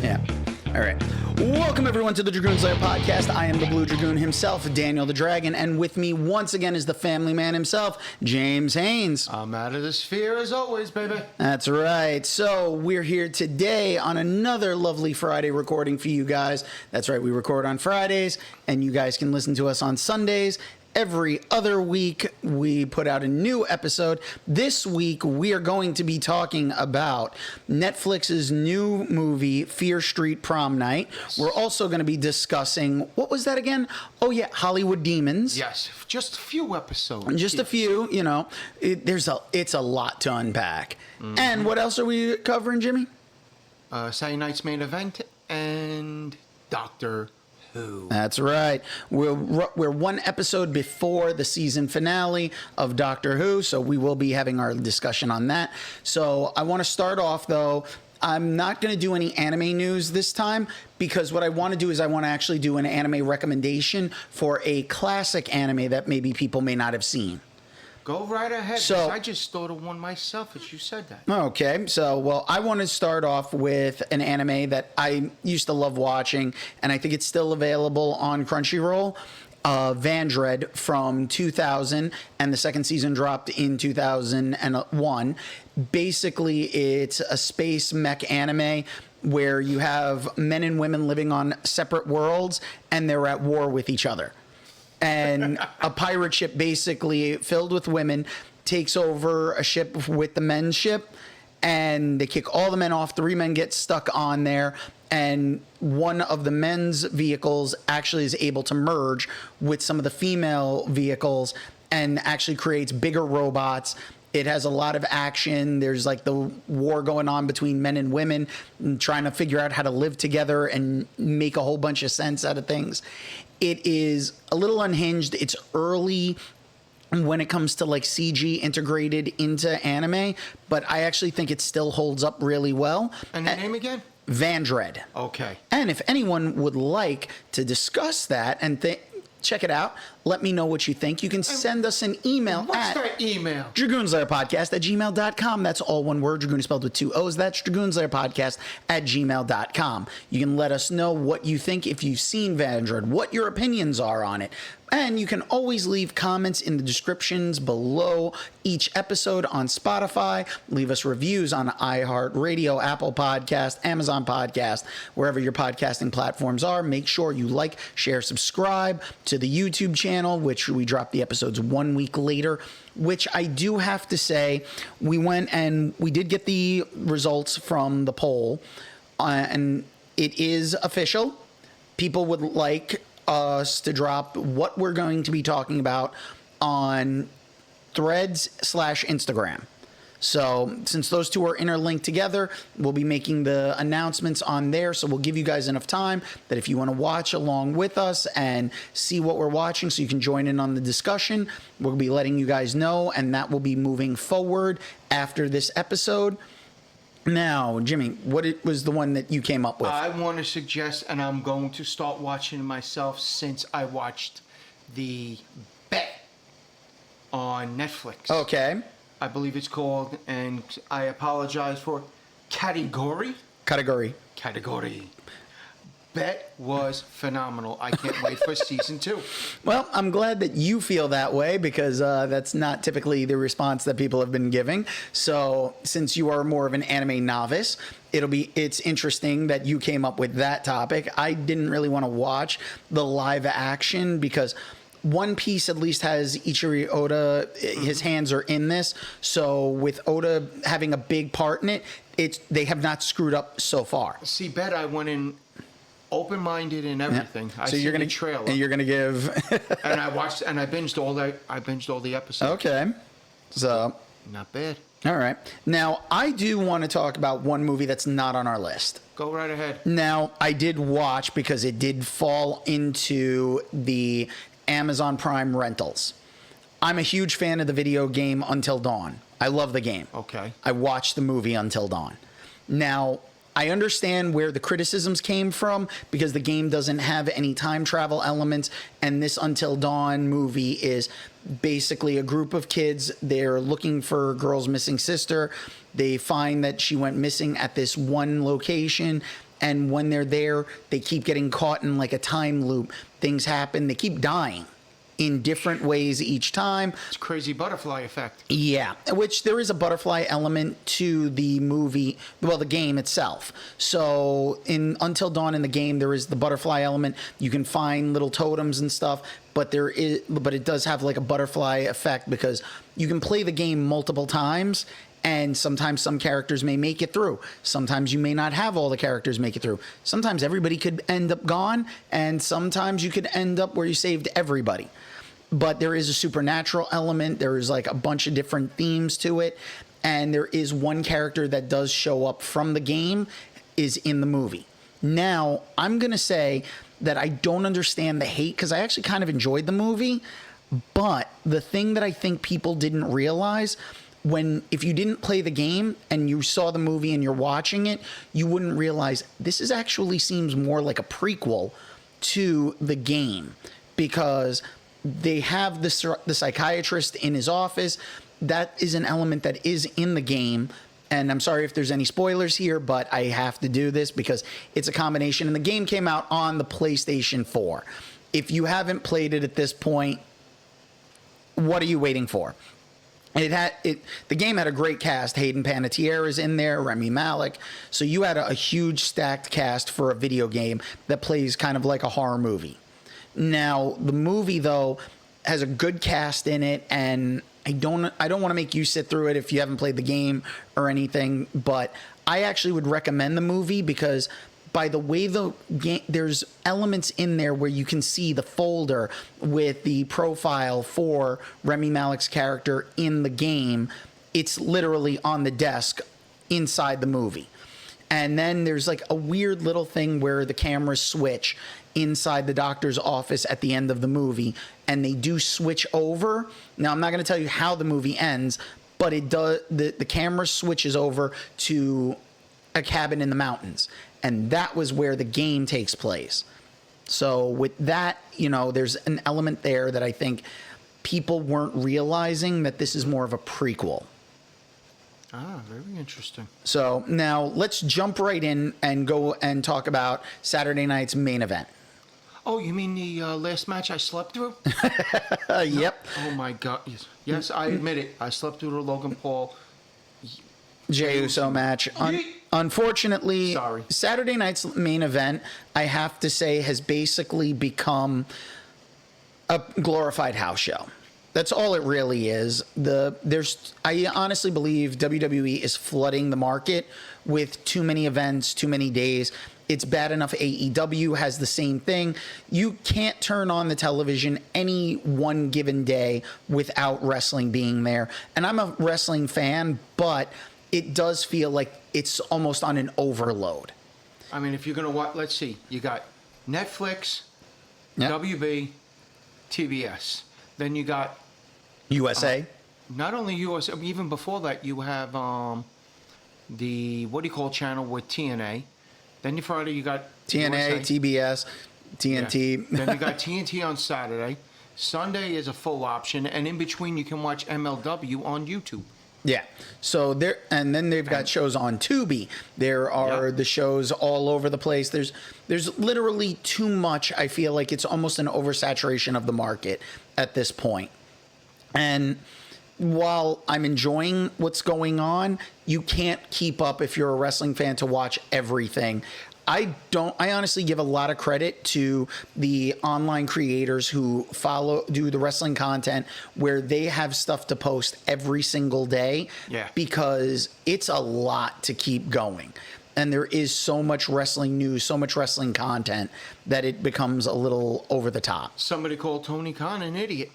Yeah. All right. Welcome, everyone, to the Dragoon Slayer podcast. I am the Blue Dragoon himself, Daniel the Dragon, and with me once again is the family man himself, James Haynes. I'm out of the sphere as always, baby. That's right. So we're here today on another lovely Friday recording for you guys. That's right. We record on Fridays, and you guys can listen to us on Sundays. Every other week, we put out a new episode. This week, we are going to be talking about Netflix's new movie, Street Prom Night. Yes. We're also going to be discussing, what was that again? Oh, yeah, Hollywood Demons. Yes, just a few episodes. Just a few, you know. It's a lot to unpack. Mm-hmm. And what else are we covering, Jimmy? Saturday Night's Main Event and Doctor Who. That's right. We're one episode before the season finale of Doctor Who, so we will be having our discussion on that. So I want to start off, though. I'm not going to do any anime news this time because what I want to do is I want to actually do an anime recommendation for a classic anime that maybe people may not have seen. Go right ahead. So, I just thought of one myself as you said that. Okay. So, well, I want to start off with an anime that I used to love watching, and I think it's still available on Crunchyroll. Vandred from 2000, and the second season dropped in 2001. Basically, it's a space mech anime where you have men and women living on separate worlds, and they're at war with each other. And a pirate ship basically filled with women takes over a ship with the men's ship, and they kick all the men off. 3 men get stuck on there, and one of the men's vehicles actually is able to merge with some of the female vehicles and actually creates bigger robots. It has a lot of action. There's like the war going on between men and women and trying to figure out how to live together and make a whole bunch of sense out of things. It is a little unhinged. It's early when it comes to like CG integrated into anime, but I actually think it still holds up really well. And the name again? Vandred. Okay. And if anyone would like to discuss that and check it out, let me know what you think. You can send us an email What's that email? DragoonslayerPodcast@gmail.com. That's all one word. Dragoon is spelled with 2 O's. That's DragoonslayerPodcast@gmail.com. You can let us know what you think if you've seen Vandred, what your opinions are on it. And you can always leave comments in the descriptions below each episode on Spotify. Leave us reviews on iHeartRadio, Apple Podcast, Amazon Podcast, wherever your podcasting platforms are. Make sure you like, share, subscribe to the YouTube channel, which we drop the episodes 1 week later, which I do have to say, we went and we did get the results from the poll, and it is official. People would like us to drop what we're going to be talking about on Threads/Instagram. So since those two are interlinked together, we'll be making the announcements on there. So we'll give you guys enough time that if you want to watch along with us and see what we're watching so you can join in on the discussion, we'll be letting you guys know, and that will be moving forward after this episode. Now, Jimmy, what was the one that you came up with? I want to suggest, and I'm going to start watching it myself since I watched the Bet on Netflix. Okay. I believe it's called, and I apologize for Category. Bet was phenomenal. I can't wait for season 2. Well, I'm glad that you feel that way because that's not typically the response that people have been giving. So since you are more of an anime novice, it's interesting that you came up with that topic. I didn't really want to watch the live action because One Piece at least has Ichiro Oda, his hands are in this. So with Oda having a big part in it, they have not screwed up so far. See, Bet, I went in open-minded and everything. Yeah. So you're gonna trailer, and you're gonna give, and I watched, and I binged all the episodes. Okay, so not bad. All right. Now I do want to talk about one movie that's not on our list. Go right ahead. Now I did watch because it did fall into the Amazon Prime rentals. I'm a huge fan of the video game Until Dawn. I love the game. Okay. I watched the movie Until Dawn. Now, I understand where the criticisms came from because the game doesn't have any time travel elements, and this Until Dawn movie is basically a group of kids. They're looking for a girl's missing sister. They find that she went missing at this one location, And when they're there, they keep getting caught in like a time loop. Things happen. They keep dying in different ways each time. It's crazy butterfly effect. Yeah, which there is a butterfly element to the movie, well, the game itself. So in Until Dawn in the game, there is the butterfly element. You can find little totems and stuff, but it does have like a butterfly effect because you can play the game multiple times. And sometimes some characters may make it through. Sometimes you may not have all the characters make it through. Sometimes everybody could end up gone, and sometimes you could end up where you saved everybody. But there is a supernatural element. There is like a bunch of different themes to it. And there is one character that does show up from the game is in the movie. Now, I'm going to say that I don't understand the hate because I actually kind of enjoyed the movie. But the thing that I think people didn't realize, if you didn't play the game and you saw the movie and you're watching it, you wouldn't realize this is actually seems more like a prequel to the game because they have the psychiatrist in his office. That is an element that is in the game. And I'm sorry if there's any spoilers here, but I have to do this because it's a combination. And the game came out on the PlayStation 4. If you haven't played it at this point, what are you waiting for? The game had a great cast. Hayden Panettiere is in there, Rami Malek. So you had a huge stacked cast for a video game that plays kind of like a horror movie. Now, the movie, though, has a good cast in it, and I don't want to make you sit through it if you haven't played the game or anything, but I actually would recommend the movie because by the way the game, there's elements in there where you can see the folder with the profile for Rami Malek's character in the game. It's literally on the desk inside the movie. And then there's like a weird little thing where the cameras switch inside the doctor's office at the end of the movie, and they do switch over. Now, I'm not going to tell you how the movie ends, but it does. The camera switches over to a cabin in the mountains, and that was where the game takes place. So with that, there's an element there that I think people weren't realizing that this is more of a prequel. Ah, very interesting. So now let's jump right in and go and talk about Saturday night's main event. Oh, you mean the last match I slept through? Yep. Oh, my God. Yes, I admit it. I slept through the Logan Paul Jey Uso match. Unfortunately, Sorry. Saturday night's main event, I have to say, has basically become a glorified house show. That's all it really is. I honestly believe WWE is flooding the market with too many events, too many days. It's bad enough AEW has the same thing. You can't turn on the television any one given day without wrestling being there. And I'm a wrestling fan, but it does feel like it's almost on an overload. I mean, if you're going to watch, let's see. You got Netflix, Yep. WB, TBS. Then you got USA. not only USA, even before that, you have the what do you call channel with TNA. Then Friday you got TNA, USA. TBS, TNT. Yeah. Then you got TNT on Saturday. Sunday is a full option, and in between you can watch MLW on YouTube. Yeah. So and then they've got shows on Tubi. There are the shows all over the place. There's literally too much. I feel like it's almost an oversaturation of the market at this point. And while I'm enjoying what's going on, you can't keep up if you're a wrestling fan to watch everything. I honestly give a lot of credit to the online creators who do the wrestling content where they have stuff to post every single day. Yeah. Because it's a lot to keep going. And there is so much wrestling news, so much wrestling content that it becomes a little over the top. Somebody called Tony Khan an idiot.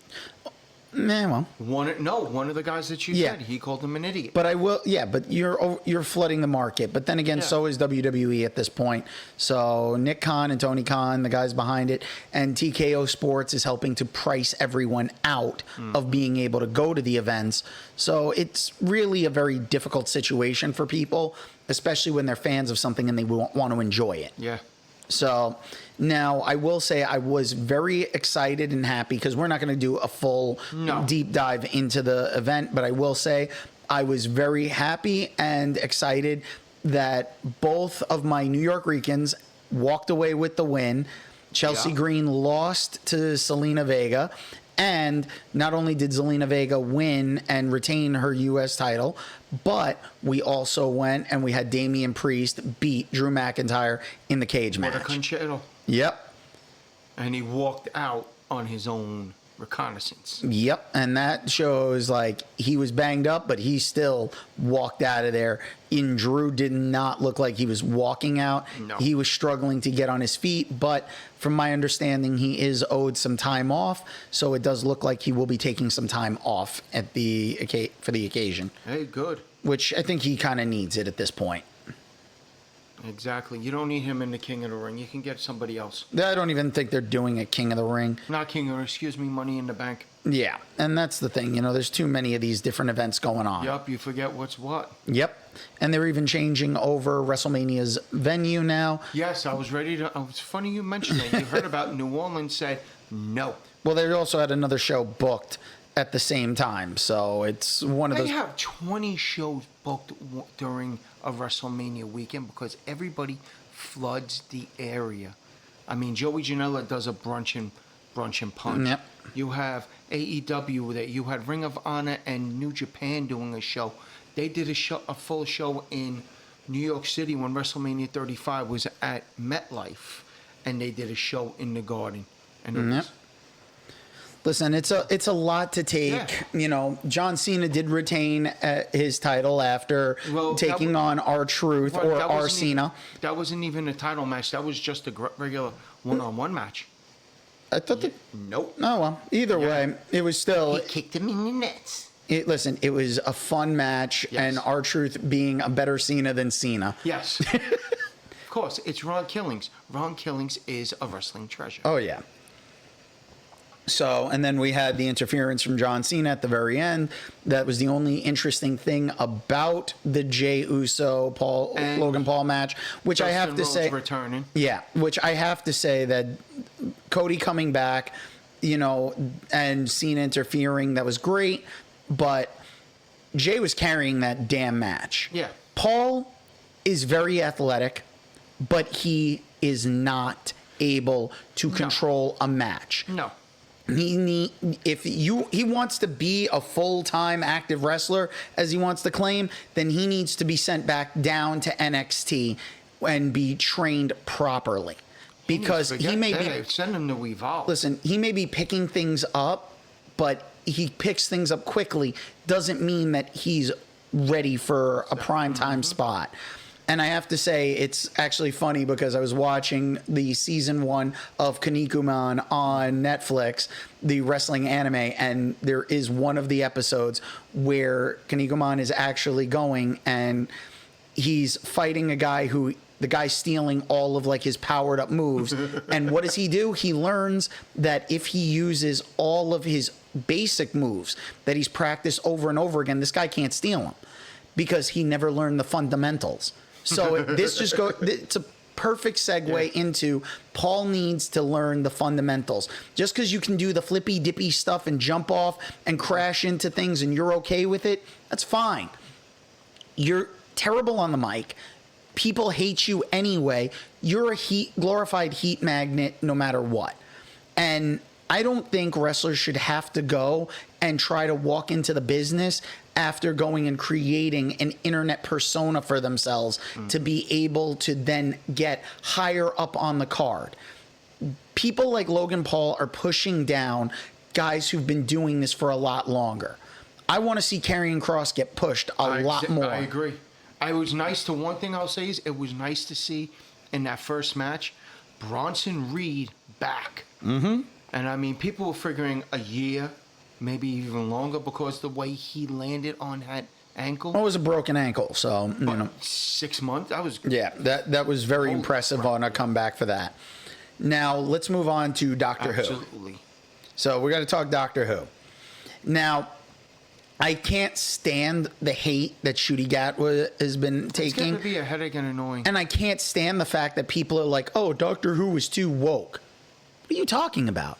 Well. One of the guys that you said, he called him an idiot. But but you're flooding the market. But then again, so is WWE at this point. So Nick Khan and Tony Khan, the guys behind it, and TKO Sports is helping to price everyone out of being able to go to the events. So it's really a very difficult situation for people, especially when they're fans of something and they want to enjoy it. Yeah. So now I will say I was very excited and happy because we're not going to do a full deep dive into the event, but I will say I was very happy and excited that both of my New York Ricans walked away with the win. Chelsea Yeah. Green lost to Selena Vega. And not only did Zelina Vega win and retain her U.S. title, but we also went and we had Damian Priest beat Drew McIntyre in the cage What a match. concerto. Yep. And he walked out on his own reconnaissance. Yep. And that shows like he was banged up, but he still walked out of there. And Drew did not look like he was walking out. No. He was struggling to get on his feet, but from my understanding, he is owed some time off. So it does look like he will be taking some time off at for the occasion, Hey, good. which I think he kind of needs it at this point. Exactly. You don't need him in the King of the Ring. You can get somebody else. I don't even think they're doing a King of the Ring. Not King of, excuse me, Money in the Bank. Yeah, and that's the thing. You know, there's too many of these different events going on. Yup, you forget what's what. Yep. And they're even changing over WrestleMania's venue now. Yes, I was ready to. It's funny you mentioned that. You heard about New Orleans said no. Well, they also had another show booked at the same time. So it's one of They those. have 20 shows booked during a WrestleMania weekend because everybody floods the area. I mean, Joey Janela does a brunch and punch. Yep. You have AEW that you had Ring of Honor and New Japan doing a show. They did a full show in New York City when WrestleMania 35 was at MetLife, and they did a show in the Garden. And it was, Listen, it's a lot to take. Yeah. You know, John Cena did retain his title after Well, taking on R-Truth Well, or that wasn't Cena. That wasn't even a title match. That was just a regular one-on-one match. I thought that. Nope. Oh well. Either Yeah. way, it was still. He kicked him in the nuts. Listen, it was a fun match, Yes. and R-Truth being a better Cena than Cena. Yes. Of course, it's Ron Killings. Ron Killings is a wrestling treasure. Oh yeah. So, and then we had the interference from John Cena at the very end. That was the only interesting thing about the Jey Uso And Logan Paul match, which I have to Dustin say, Rhodes returning. yeah, which I have to say that Cody coming back, you know, and Cena interfering, that was great, but Jey was carrying that damn match. Yeah. Paul is very athletic, but he is not able to control a match. No. He wants to be a full-time active wrestler, as he wants to claim, then he needs to be sent back down to NXT and be trained properly. Because he may be, send him to Evolve. listen, he may be picking things up, but he picks things up quickly. Doesn't mean that he's ready for a prime time spot. And I have to say, it's actually funny because I was watching the season 1 of Kinnikuman on Netflix, the wrestling anime, and there is one of the episodes where Kinnikuman is actually going and he's fighting a guy who the guy's stealing all of like his powered up moves. And what does he do? He learns that if he uses all of his basic moves that he's practiced over and over again, this guy can't steal them because he never learned the fundamentals. So this just it's a perfect segue into Paul needs to learn the fundamentals. Just because you can do the flippy dippy stuff and jump off and crash into things and you're okay with it, that's fine. You're terrible on the mic. People hate you anyway. You're a glorified heat magnet no matter what. And I don't think wrestlers should have to go and try to walk into the business after going and creating an internet persona for themselves to be able to then get higher up on the card. People like Logan Paul are pushing down guys who've been doing this for a lot longer. I want to see Karrion Kross get pushed a lot more. I agree. One thing I'll say is it was nice to see in that first match, Bronson Reed back. Mm-hmm. And I mean, people were figuring a year, maybe even longer, because the way he landed on that ankle. Well, it was a broken ankle, so you know. 6 months. That was Yeah, that was very Holy impressive crap. on a comeback for that. Now let's move on to Doctor Who. absolutely. So we got to talk Doctor Who. Now, I can't stand the hate that Shooty Gat has been It's taking. going to be a headache and annoying. And I can't stand the fact that people are like, oh, Doctor Who was too woke. What are you talking about?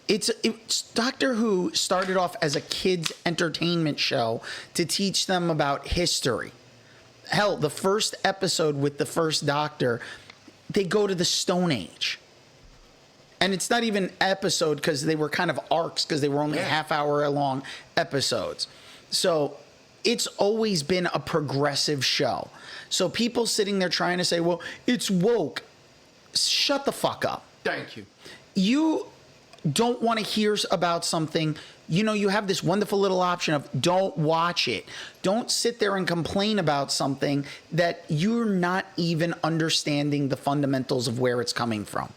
It's Doctor Who started off as a kids' entertainment show to teach them about history. Hell, the first episode with the first Doctor, they go to the Stone Age. And it's not even episode because they were kind of arcs because they were only half-hour long episodes. So it's always been a progressive show. So people sitting there trying to say, well, it's woke. Shut the fuck up. Thank you. You don't want to hear about something. You know, you have this wonderful little option of don't watch it. Don't sit there and complain about something that you're not even understanding the fundamentals of where it's coming from.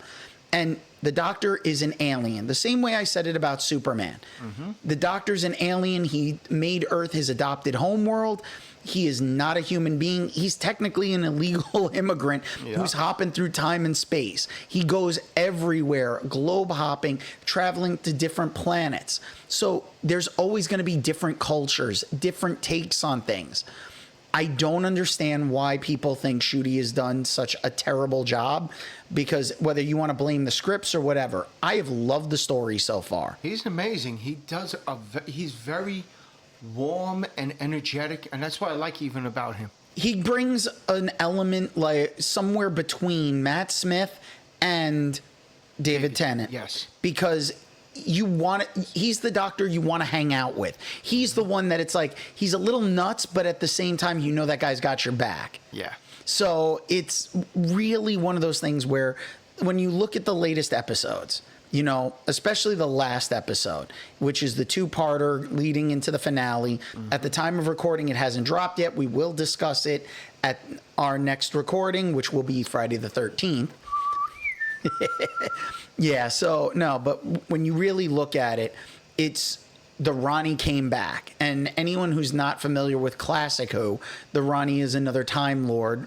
And the Doctor is an alien. The same way I said it about Superman. Mm-hmm. The Doctor's an alien. He made Earth his adopted homeworld. He is not a human being. He's technically an illegal immigrant who's hopping through time and space. He goes everywhere, globe hopping, traveling to different planets. So there's always going to be different cultures, different takes on things. I don't understand why people think Ncuti has done such a terrible job, because whether you want to blame the scripts or whatever, I have loved the story so far. He's amazing. He's very warm and energetic, and that's what I like even about him. He brings an element like somewhere between Matt Smith and David Tennant. Yes. Because he's the Doctor you want to hang out with. He's the one that it's like, he's a little nuts, but at the same time, you know that guy's got your back. Yeah. So it's really one of those things where when you look at the latest episodes, you know, especially the last episode, which is the two-parter leading into the finale. Mm-hmm. At the time of recording, it hasn't dropped yet. We will discuss it at our next recording, which will be Friday the 13th. Yeah, so no, but when you really look at it, it's the Ronnie came back. And anyone who's not familiar with classic Who, the Ronnie is another Time Lord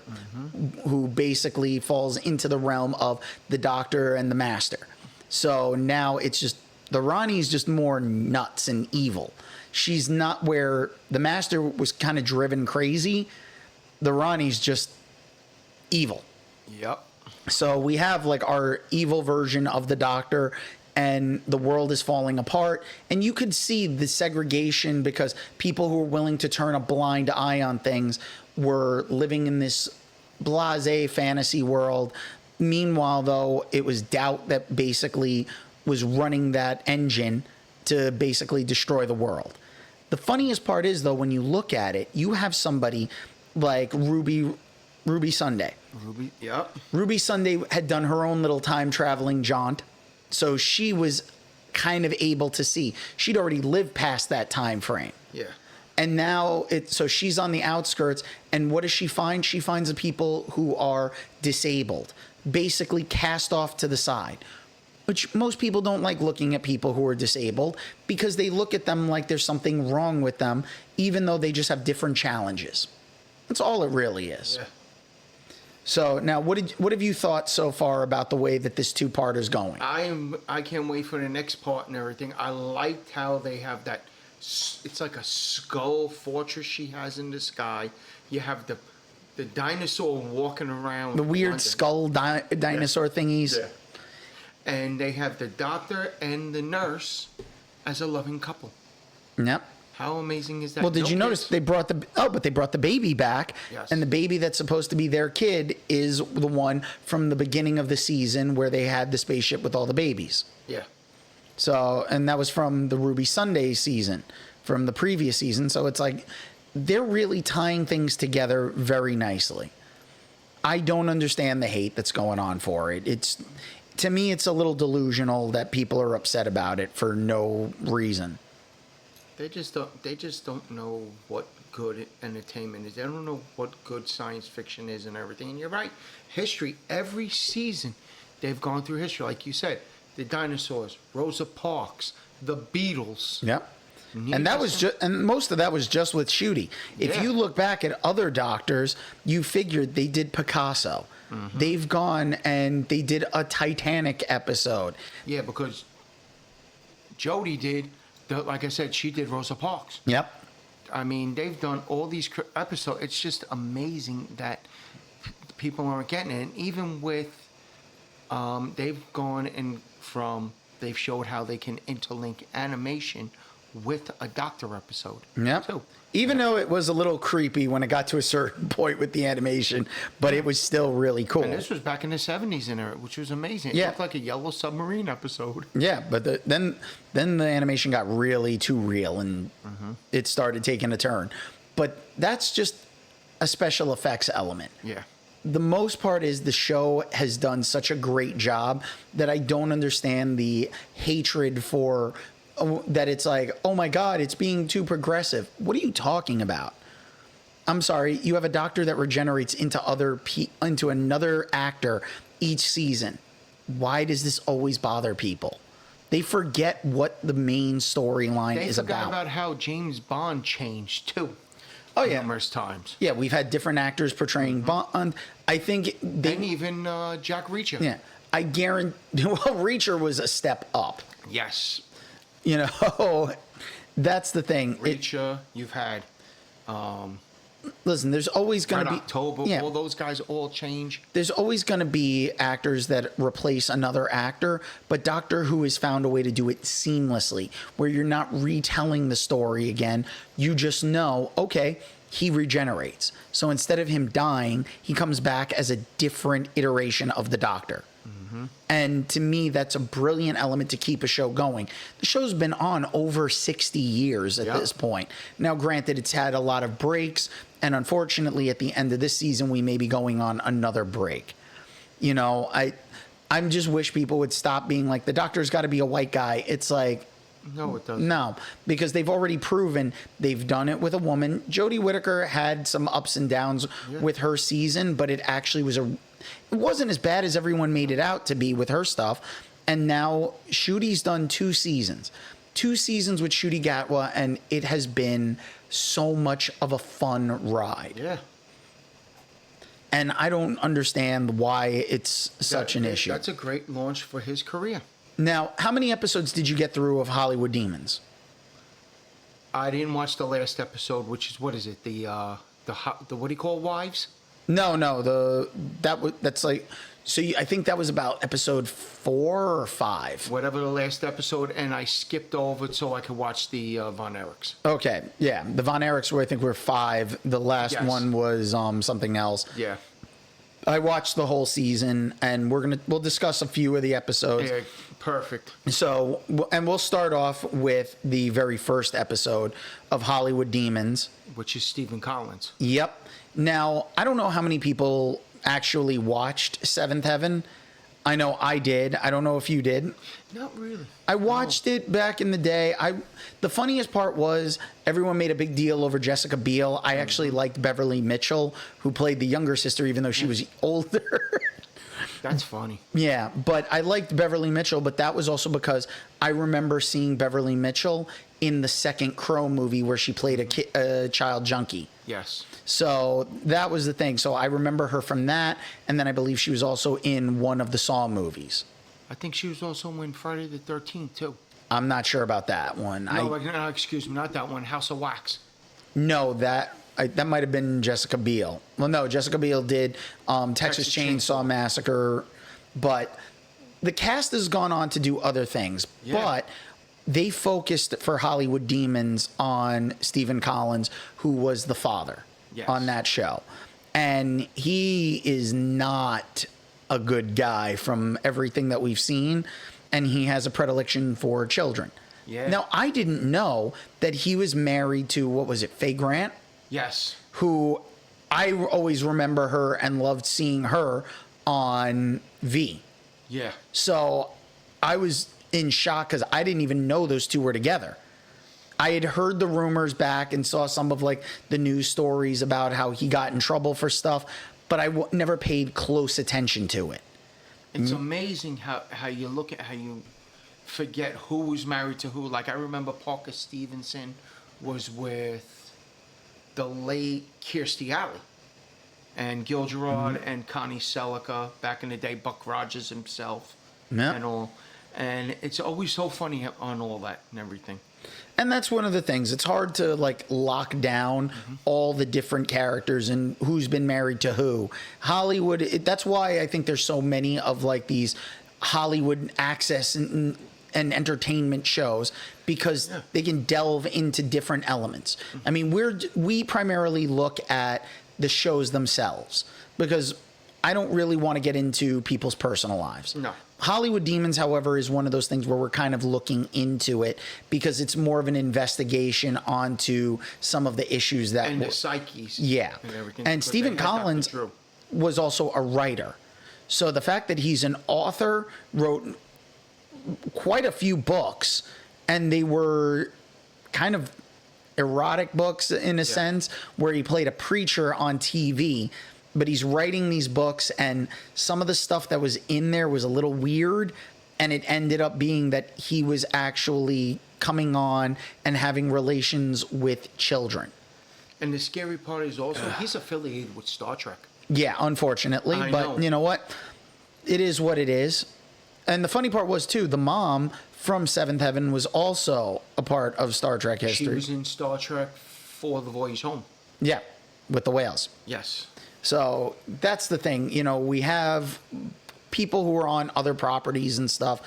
who basically falls into the realm of the Doctor and the Master. So now it's just, the Ronnie's just more nuts and evil. She's not where the Master was kind of driven crazy. The Ronnie's just evil. Yep. So we have like our evil version of the Doctor, and the world is falling apart. And you could see the segregation because people who were willing to turn a blind eye on things were living in this blasé fantasy world. Meanwhile, though, it was doubt that basically was running that engine to basically destroy the world. The funniest part is, though, when you look at it, you have somebody like Ruby Sunday. Ruby Sunday had done her own little time traveling jaunt. So she was kind of able to see. She'd already lived past that time frame. Yeah. And now so she's on the outskirts, and what does she find? She finds the people who are disabled, basically cast off to the side, which most people don't like looking at people who are disabled because they look at them like there's something wrong with them, even though they just have different challenges. That's all it really is. Yeah. So now, what have you thought so far about the way that this two-part is going? I can't wait for the next part and everything. I liked how they have that. It's like a skull fortress she has in the sky. You have the dinosaur walking around. The weird skull dinosaur thingies. Yeah. And they have the Doctor and the nurse as a loving couple. Yep. How amazing is that? Well, did you notice they brought the baby back, yes. And the baby that's supposed to be their kid is the one from the beginning of the season where they had the spaceship with all the babies. Yeah. So, and that was from the Ruby Sunday season, from the previous season. So it's like they're really tying things together very nicely. I don't understand the hate that's going on for it. To me, it's a little delusional that people are upset about it for no reason. They just don't know what good entertainment is. They don't know what good science fiction is and everything. And you're right. History, every season, they've gone through history. Like you said, the dinosaurs, Rosa Parks, the Beatles. Yep. And that was and most of that was just with Ncuti. If you look back at other Doctors, you figured they did Picasso. Mm-hmm. They've gone and they did a Titanic episode. Yeah, because Jodie did. Like I said, she did Rosa Parks. Yep. I mean, they've done all these episodes. It's just amazing that people aren't getting it. And even with, they've gone they've showed how they can interlink animation with a doctor episode. Yep. too. Even though it was a little creepy when it got to a certain point with the animation, but it was still really cool. And this was back in the 70s in there, which was amazing. It Yeah. looked like a Yellow Submarine episode. Yeah, but then the animation got really too real, and it started taking a turn. But that's just a special effects element. Yeah. The most part is the show has done such a great job that I don't understand the hatred for that. It's like, oh my God, it's being too progressive. What are you talking about? I'm sorry, you have a doctor that regenerates into into another actor each season. Why does this always bother people? They forget what the main storyline They is forgot about. about how James Bond changed, too. Oh, yeah. Numerous times. Yeah, we've had different actors portraying Bond. I think they. And even Jack Reacher. Yeah, I guarantee. Well, Reacher was a step up. Yes. You know, that's the thing. Reacher, you've had Listen, there's always going Red to be. October. Yeah, All those guys all change. there's always going to be actors that replace another actor, but Doctor Who has found a way to do it seamlessly, where you're not retelling the story again. You just know, okay, he regenerates. So instead of him dying, he comes back as a different iteration of the Doctor. And to me, that's a brilliant element to keep a show going. The show's been on over 60 years at this point. Now, granted, it's had a lot of breaks, and unfortunately, at the end of this season, we may be going on another break. You know, I just wish people would stop being like, the Doctor's got to be a white guy. It's like, No, it doesn't. no, because they've already proven they've done it with a woman. Jodie Whittaker had some ups and downs with her season, but it actually was it wasn't as bad as everyone made it out to be with her stuff. And now Shudi's done 2 seasons. 2 seasons with Shudi Gatwa, and it has been so much of a fun ride. Yeah. And I don't understand why it's such an issue. That's a great launch for his career. Now, how many episodes did you get through of Hollywood Demons? I didn't watch the last episode, which is, what is it? The what do you call Wives? No, that's like, so I think that was about episode 4 or 5. Whatever the last episode, and I skipped over it so I could watch the Von Erichs. Okay, yeah, the Von Erichs were, I think, were 5. The last Yes. one was something else. Yeah. I watched the whole season, and we'll discuss a few of the episodes. Yeah, perfect. So, and we'll start off with the very first episode of Hollywood Demons. Which is Stephen Collins. Yep. Now, I don't know how many people actually watched Seventh Heaven. I know I did. I don't know if you did. Not really. I watched it back in the day. The funniest part was everyone made a big deal over Jessica Biel. I actually liked Beverly Mitchell, who played the younger sister, even though she was older. That's funny. Yeah, but I liked Beverly Mitchell, but that was also because I remember seeing Beverly Mitchell in the second Crow movie where she played a child junkie. Yes. So that was the thing. So I remember her from that, and then I believe she was also in one of the Saw movies. I think she was also in Friday the 13th, too. I'm not sure about that one. No, excuse me, not that one. House of Wax. No, that might have been Jessica Biel. Well, no, Jessica Biel did Texas Chainsaw Massacre, but the cast has gone on to do other things. Yeah. But they focused for Hollywood Demons on Stephen Collins, who was the father on that show. And he is not a good guy from everything that we've seen, and he has a predilection for children. Yeah. Now, I didn't know that he was married to, what was it, Faye Grant? Yes. Who I always remember her and loved seeing her on V. Yeah. So I was in shock because I didn't even know those two were together. I had heard the rumors back and saw some of like the news stories about how he got in trouble for stuff, but I never paid close attention to it. It's amazing how you look at how you forget who was married to who. Like, I remember Parker Stevenson was with the late Kirstie Alley and Gil Gerard and Connie Selica back in the day, Buck Rogers himself and all. And it's always so funny on all that and everything. And that's one of the things. It's hard to like lock down all the different characters and who's been married to who. Hollywood, that's why I think there's so many of like these Hollywood access and and entertainment shows because they can delve into different elements. I mean, we primarily look at the shows themselves because I don't really want to get into people's personal lives. No. Hollywood Demons, however, is one of those things where we're kind of looking into it because it's more of an investigation onto some of the issues that and the psyches. Yeah. And everything. And Stephen Collins was also a writer. So the fact that he's an author, wrote quite a few books, and they were kind of erotic books in a sense, where he played a preacher on TV, but he's writing these books, and some of the stuff that was in there was a little weird, and it ended up being that he was actually coming on and having relations with children. And the scary part is also he's affiliated with Star Trek. Yeah, unfortunately, but you know what? It is what it is. And the funny part was, too, the mom from Seventh Heaven was also a part of Star Trek history. She was in Star Trek for The Voyage Home. Yeah, with the whales. Yes. So that's the thing. You know, we have people who are on other properties and stuff,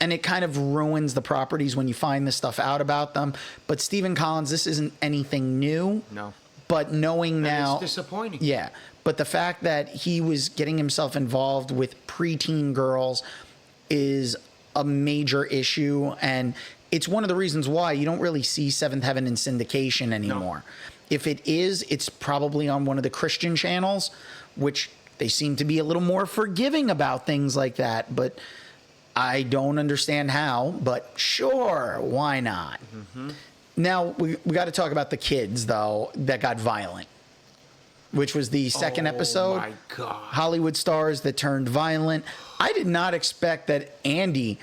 and it kind of ruins the properties when you find this stuff out about them. But Stephen Collins, this isn't anything new. No. But knowing now... it's disappointing. Yeah. But the fact that he was getting himself involved with preteen girls is a major issue, and it's one of the reasons why you don't really see Seventh Heaven in syndication anymore. No. If it is, it's probably on one of the Christian channels, which they seem to be a little more forgiving about things like that, but I don't understand how, but sure, why not? Mm-hmm. Now, we got to talk about the kids, though, that got violent, which was the second episode. Oh, my God. Hollywood stars that turned violent. I did not expect that Andy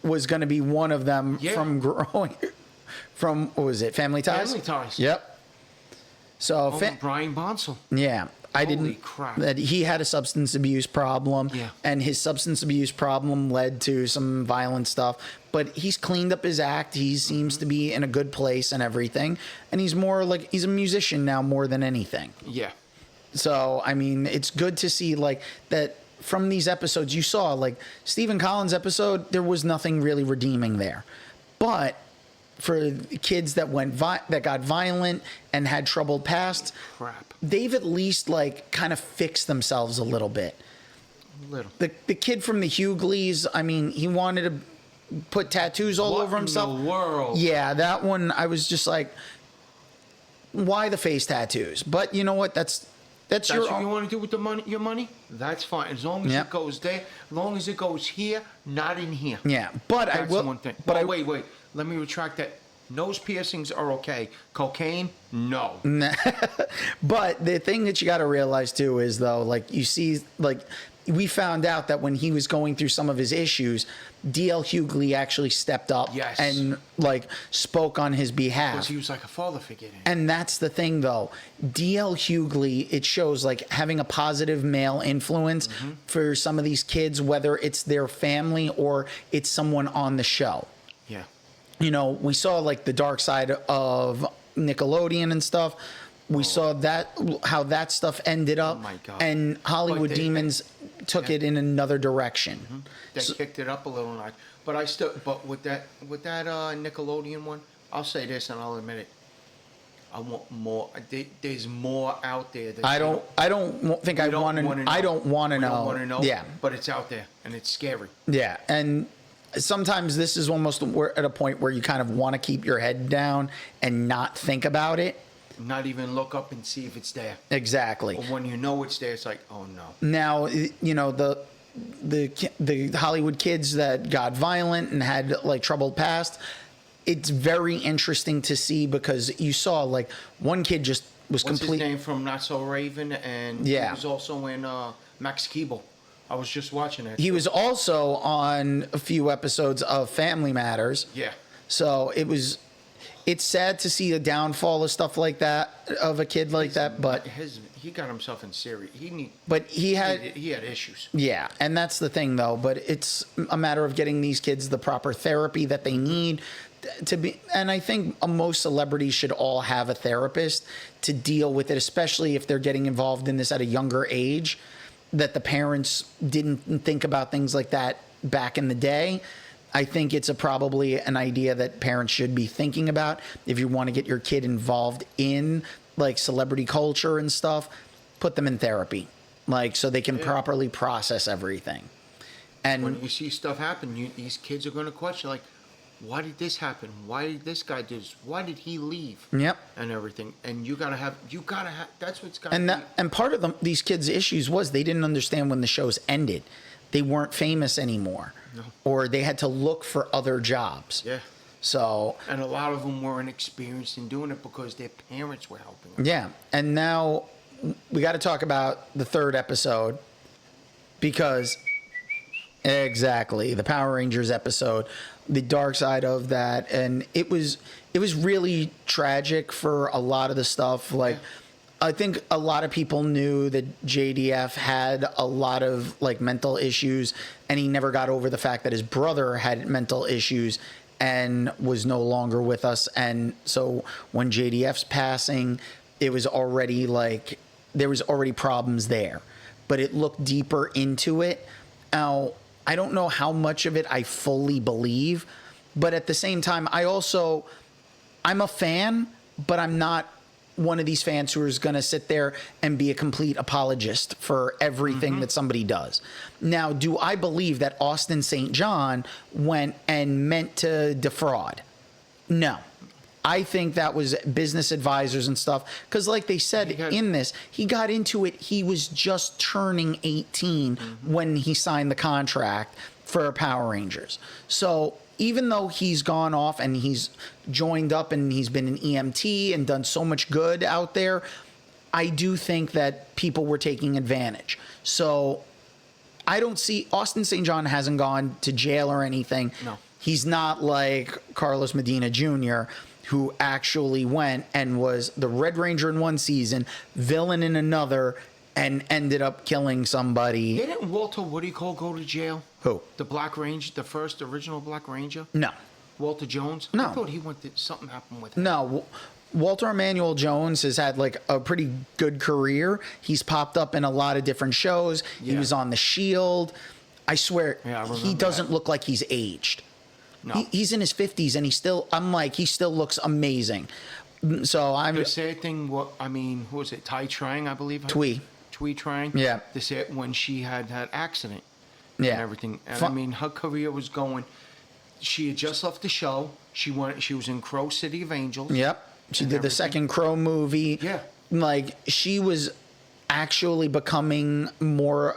was going to be one of them from growing from, what was it, Family Ties? Family Ties. Yep. So Brian Bonsall. Yeah. Holy crap. That he had a substance abuse problem, yeah. And his substance abuse problem led to some violent stuff. But he's cleaned up his act. He seems to be in a good place and everything. And he's more like, he's a musician now more than anything. Yeah. So, I mean, it's good to see like that from these episodes you saw, like Stephen Collins' episode, there was nothing really redeeming there. But for kids that that got violent and had troubled pasts, they've at least like kind of fixed themselves a little bit. The kid from the Hughleys, I mean, he wanted to put tattoos all over himself. What in the world? Yeah, that one I was just like, why the face tattoos? But you know what? That's what you want to do with the money. Your money, that's fine as long as it goes there. As long as it goes here, not in here. Yeah, but that's I will. One thing. But wait. Let me retract that. Nose piercings are okay. Cocaine, no. But the thing that you got to realize too is though, like you see, like we found out that when he was going through some of his issues, D.L. Hughley actually stepped up and like spoke on his behalf. Because he was like a father figure. And that's the thing though. D.L. Hughley, it shows like having a positive male influence for some of these kids, whether it's their family or it's someone on the show. Yeah. You know, we saw like the dark side of Nickelodeon and stuff. We saw that how that stuff ended up. Oh my God. And Hollywood Demons took it in another direction. They kicked it up a little notch. But with that Nickelodeon one, I'll say this and I'll admit it. I want more. There's more out there. I don't think I want to. I don't want to know. Don't want to know. Yeah. But it's out there and it's scary. Yeah, and sometimes this is almost at a point where you kind of want to keep your head down and not think about it. Not even look up and see if it's there. Exactly. Or when you know it's there, it's like, oh no. Now, you know, the Hollywood kids that got violent and had like troubled past, it's very interesting to see because you saw like one kid just was What's his name from Not So Raven, and he was also in Max Keeble. I was just watching it. He was also on a few episodes of Family Matters. Yeah. So it's sad to see a downfall of stuff like that, of a kid like that, but he got himself in serious. He had issues. Yeah, and that's the thing though, but it's a matter of getting these kids the proper therapy that they need to be, and I think most celebrities should all have a therapist to deal with it, especially if they're getting involved in this at a younger age, that the parents didn't think about things like that back in the day. I think it's probably an idea that parents should be thinking about if you want to get your kid involved in like celebrity culture and stuff. Put them in therapy, like so they can properly process everything. And when you see stuff happen, these kids are going to question, like, why did this happen? Why did this guy do this? Why did he leave? Yep. And everything. And you gotta have. That's what's got. And part of these kids' issues was they didn't understand when the shows ended. They weren't famous anymore, or they had to look for other jobs. Yeah. So. And a lot of them weren't experienced in doing it because their parents were helping them. Yeah, and now we got to talk about the third episode because. Exactly, the Power Rangers episode, the dark side of that, and it was really tragic for a lot of the stuff. Like, I think a lot of people knew that JDF had a lot of like mental issues, and he never got over the fact that his brother had mental issues and was no longer with us. And so when JDF's passing, it was already like there was already problems there, but it looked deeper into it. Now, I don't know how much of it I fully believe, but at the same time, I'm a fan, but I'm not one of these fans who is going to sit there and be a complete apologist for everything that somebody does. Now, do I believe that Austin St. John went and meant to defraud? No. I think that was business advisors and stuff. Because like they said in this, he got into it. He was just turning 18 when he signed the contract for Power Rangers. So even though he's gone off and he's joined up and he's been an EMT and done so much good out there, I do think that people were taking advantage. So I don't see Austin St. John hasn't gone to jail or anything. No. He's not like Carlos Medina Jr., who actually went and was the Red Ranger in one season, villain in another, and ended up killing somebody. Didn't Walter, what do you call, go to jail? Who? The Black Ranger, the first original Black Ranger? No. Walter Jones? No. I thought he went to, something happened with him. No. Walter Emmanuel Jones has had like a pretty good career. He's popped up in a lot of different shows. Yeah. He was on The Shield. I swear, he doesn't look like he's aged. No. He's in his 50s and he still looks amazing. So I'm. The sad thing, who was it? Tai Trang, I believe. Twee Trang. Yeah. The sad when she had that accident. Yeah. And everything. And her career was going. She had just left the show. She was in Crow City of Angels. Yep. She did the second Crow movie. Yeah. Like she was actually becoming more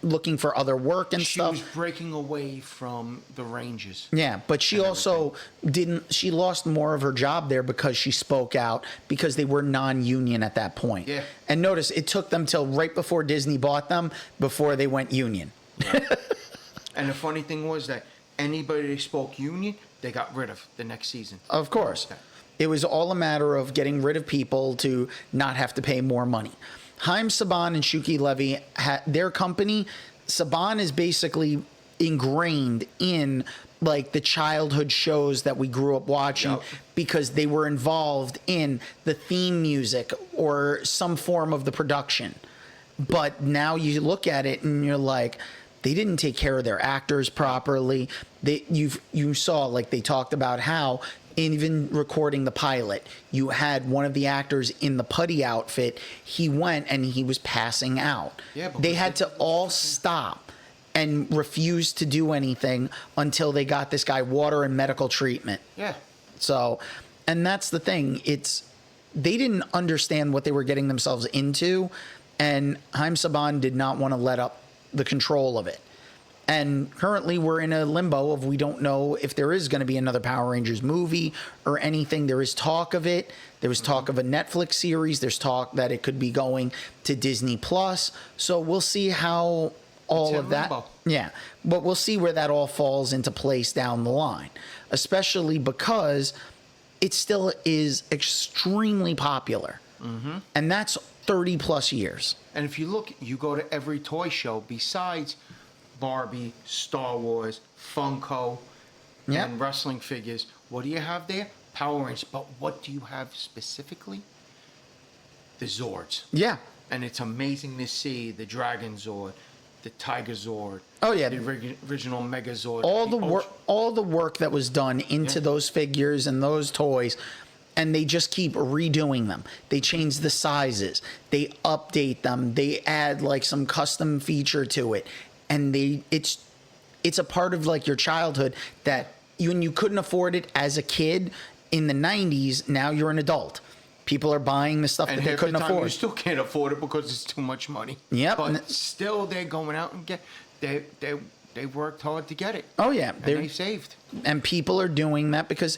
looking for other work and stuff. She was breaking away from the Rangers. Yeah, but she also she lost more of her job there because she spoke out because they were non-union at that point. Yeah. And notice it took them till right before Disney bought them before they went union. Yeah. And the funny thing was that anybody that spoke union, they got rid of the next season. Of course. It was all a matter of getting rid of people to not have to pay more money. Haim Saban and Shuki Levy, their company, Saban is basically ingrained in like the childhood shows that we grew up watching because they were involved in the theme music or some form of the production. But now you look at it and you're like, they didn't take care of their actors properly. You saw like they talked about how even recording the pilot, you had one of the actors in the putty outfit. He went and he was passing out. Yeah, they had to all stop and refuse to do anything until they got this guy water and medical treatment. Yeah. So, and that's the thing. They didn't understand what they were getting themselves into, and Haim Saban did not want to let up the control of it. And currently we're in a limbo of we don't know if there is going to be another Power Rangers movie or anything. There is talk of it. There was talk of a Netflix series. There's talk that it could be going to Disney Plus. So we'll see how all of that. Yeah. But we'll see where that all falls into place down the line, especially because it still is extremely popular. Mm-hmm. And that's 30 plus years. And if you look, you go to every toy show besides Barbie, Star Wars, Funko, and wrestling figures. What do you have there? Power Rangers. But what do you have specifically? The Zords. Yeah. And it's amazing to see the Dragon Zord, the Tigerzord. Oh, yeah. The original Megazord. All the work that was done into those figures and those toys, and they just keep redoing them. They change the sizes, they update them, they add like some custom feature to it, and it's a part of like your childhood that when you couldn't afford it as a kid in the 90s, now you're an adult. People are buying the stuff that they couldn't afford. You still can't afford it because it's too much money. Yep. But still, they're going out and they worked hard to get it. Oh yeah, and they saved. And people are doing that because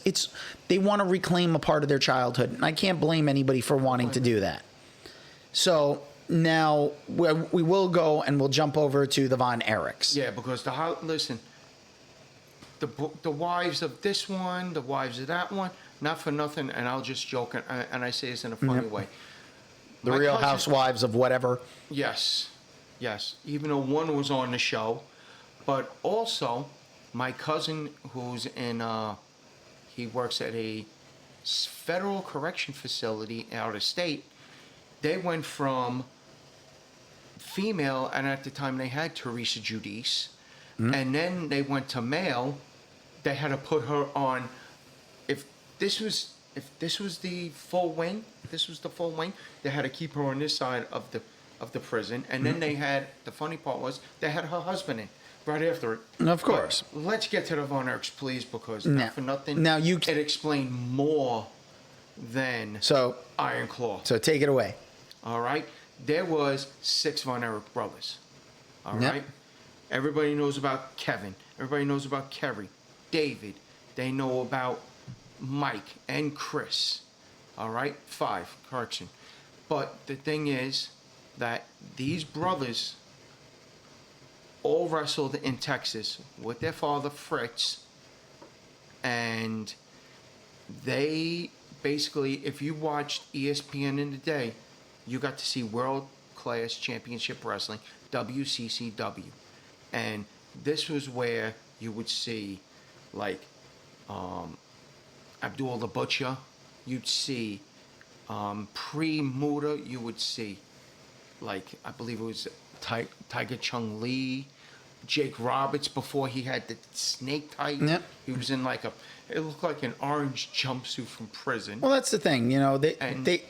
they want to reclaim a part of their childhood, and I can't blame anybody for wanting to do that. So now we will go and we'll jump over to the Von Erichs. Yeah, because listen, the wives of this one, the wives of that one. Not for nothing, and I'll just joke, and I say this in a funny way. The Real Housewives of whatever. Yes. Even though one was on the show, but also my cousin, who's he works at a federal correction facility out of state. They went from female, and at the time they had Teresa Giudice, and then they went to male. They had to put her on. If this was the full wing, they had to keep her on this side of the prison, and then they had, the funny part was, they had her husband in right after it. Of course. But let's get to the Von Erichs, please, because not for nothing, now it explained more than Iron Claw. So take it away. All right? There was 6 Von Erich brothers. All right? Everybody knows about Kevin. Everybody knows about Kerry. David. They know about Mike and Chris. All right? 5, correction. But the thing is that these brothers all wrestled in Texas with their father, Fritz. And they basically, if you watched ESPN in the day, you got to see World Class Championship Wrestling, WCCW. And this was where you would see, like, Abdul the Butcher. You'd see pre-Muda. You would see, like, I believe it was Tiger Chung Lee, Jake Roberts before he had the snake tight. Yep. He was in like it looked like an orange jumpsuit from prison. Well, that's the thing, you know.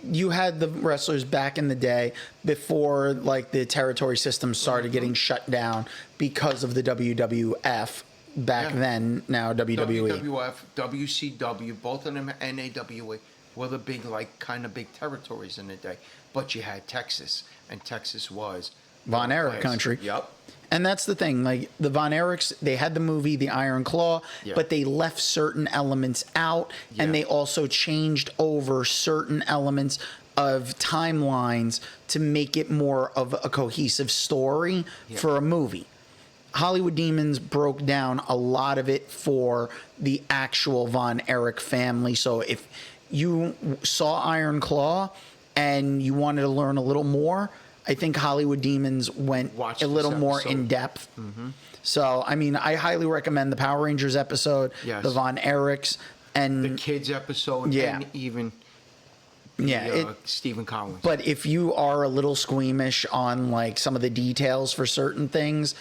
You had the wrestlers back in the day before, like, the territory system started getting shut down because of the WWF. Back then, now WWE. WWF, WCW, both of them NAWA were the big, like, kind of big territories in the day. But you had Texas, and Texas was Von Erich country. Yep. And that's the thing, like, the Von Erichs, they had the movie The Iron Claw, but they left certain elements out, and they also changed over certain elements of timelines to make it more of a cohesive story for a movie. Hollywood Demons broke down a lot of it for the actual Von Erich family. So if you saw Iron Claw and you wanted to learn a little more, I think Hollywood Demons went a little more in depth. Mm-hmm. So, I mean, I highly recommend the Power Rangers episode, the Von Erichs, and the kids episode, and even Stephen Collins. But if you are a little squeamish on, like, some of the details for certain things,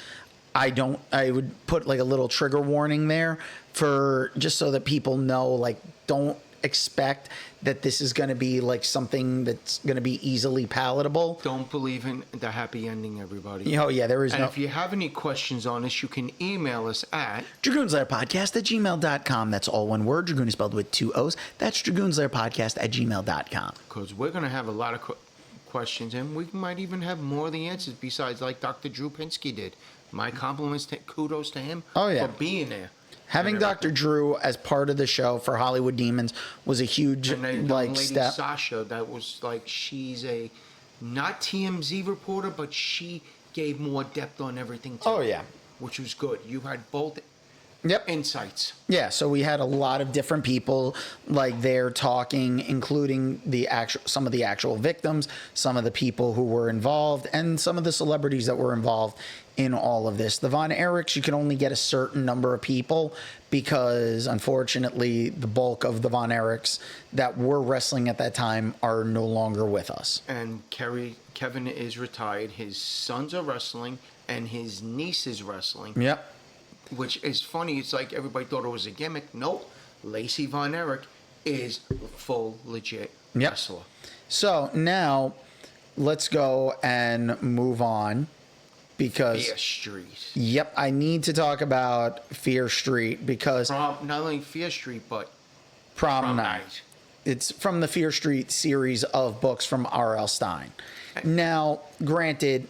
I would put, like, a little trigger warning there for just so that people know, like, don't expect that this is going to be like something that's going to be easily palatable. Don't believe in the happy ending, everybody. Oh yeah, there is. And if you have any questions on this, you can email us at dragoonslairpodcast@gmail.com. That's all one word. Dragoon is spelled with 2 O's. That's dragoonslairpodcast@gmail.com. Because we're going to have a lot of questions, and we might even have more of the answers besides, like Dr. Drew Pinsky did. My compliments, kudos to him for being there. Having Dr. Drew as part of the show for Hollywood Demons was a huge, like, step. Sasha, that was like, she's a not TMZ reporter, but she gave more depth on everything too. Oh yeah, which was good. You had both insights. Yeah, so we had a lot of different people, like, there talking, including some of the actual victims, some of the people who were involved, and some of the celebrities that were involved in all of this. The Von Erichs, you can only get a certain number of people because, unfortunately, the bulk of the Von Erichs that were wrestling at that time are no longer with us. And Kevin is retired. His sons are wrestling, and his niece is wrestling. Yep. Which is funny. It's like everybody thought it was a gimmick. Nope. Lacey Von Erich is full legit wrestler. So now let's go and move on because Fear Street. Yep, I need to talk about Fear Street because Not only Fear Street, but Prom Night. It's from the Fear Street series of books from R.L. Stine. Now, granted,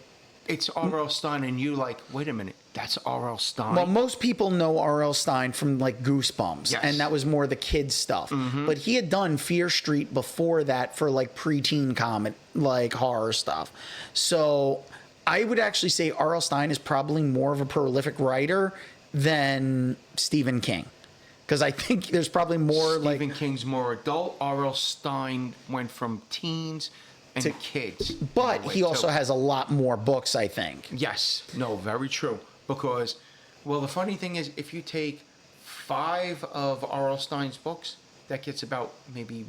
it's R.L. Stine, and you like, wait a minute, that's R.L. Stine? well, most people know R.L. Stine from like Goosebumps, Yes. and that was more the kids stuff. But he had done Fear Street before that for like preteen comic, like horror stuff. So I would actually say R.L. Stine is probably more of a prolific writer than Stephen King. Because I think there's probably more Stephen King's more adult. R.L. Stine went from teens and To- kids. but he also has a lot more books, I think. Yes. No, very true. Because, well, the funny thing is, if you take 5 of R.L. Stine's books, that gets about maybe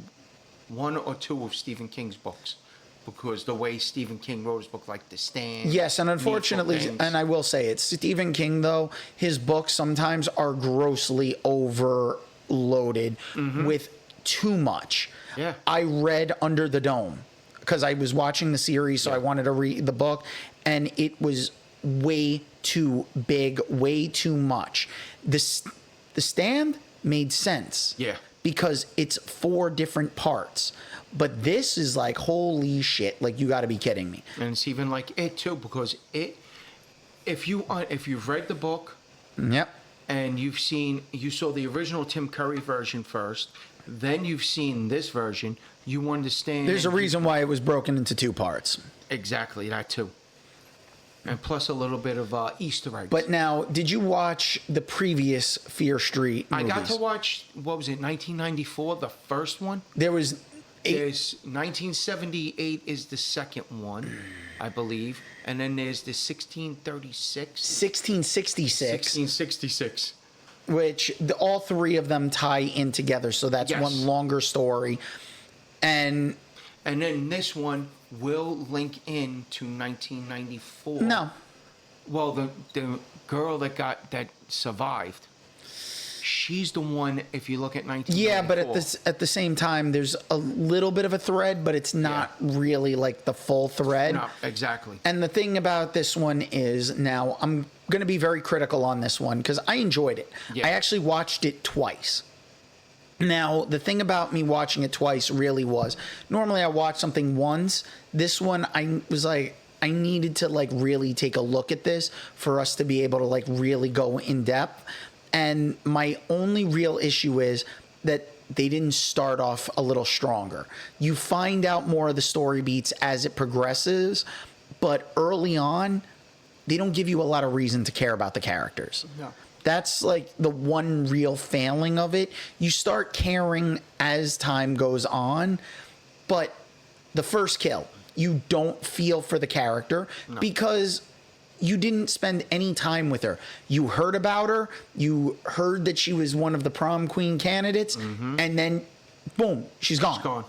1 or 2 of Stephen King's books. Because the way Stephen King wrote his book, like The Stand. Yes, and unfortunately, Needful Things. and I will say it, Stephen King, though, his books sometimes are grossly overloaded with too much. Yeah. I read Under the Dome because I was watching the series, so I wanted to read the book, and it was way too big, way too much. The Stand made sense. Yeah. Because it's 4 different parts. But this is like, holy shit, like you got to be kidding me. And it's even like it too, because if you've read the book Yep. and you saw the original Tim Curry version first, then you've seen this version, you understand. There's a reason why it was broken into 2 parts. Exactly, that too. And plus a little bit of Easter eggs. But now, did you watch the previous Fear Street movies? I got to watch, what was it, 1994, the first one? There was 8. There's 1978 is the second one, I believe. And then there's the 1636. 1666, 1666. which all 3 of them tie in together. So that's Yes. one longer story. And And then this one will link in to 1994. no, Well, the girl that survived, she's the one. If you look at 1994. yeah, but at the same time, there's a little bit of a thread, but it's not really like the full thread. No, exactly. And the thing about this one is, now I'm going to be very critical on this one because I enjoyed it. Yeah. I actually watched it twice. Now, the thing about me watching it twice really was, normally I watch something once. This one, I was like, I needed to like really take a look at this for us to be able to like really go in depth. And my only real issue is that they didn't start off a little stronger. You find out more of the story beats as it progresses, but early on, they don't give you a lot of reason to care about the characters. No. That's like the one real failing of it. You start caring as time goes on, but the first kill, you don't feel for the character because you didn't spend any time with her. You heard about her, you heard that she was one of the prom queen candidates, and then boom, she's gone. It's gone.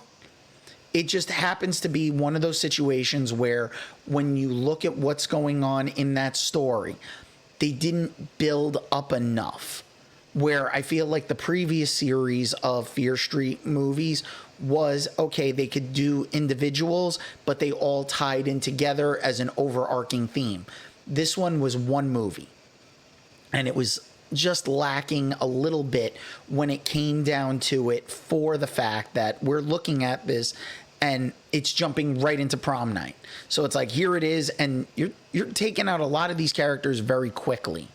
It just happens to be one of those situations where when you look at what's going on in that story, they didn't build up enough. Where I feel like the previous series of Fear Street movies was, okay, they could do individuals, but they all tied in together as an overarching theme. This one was one movie, and it was just lacking a little bit when it came down to it, for the fact that we're looking at this and it's jumping right into prom night. So it's like, here it is, and you're taking out a lot of these characters very quickly.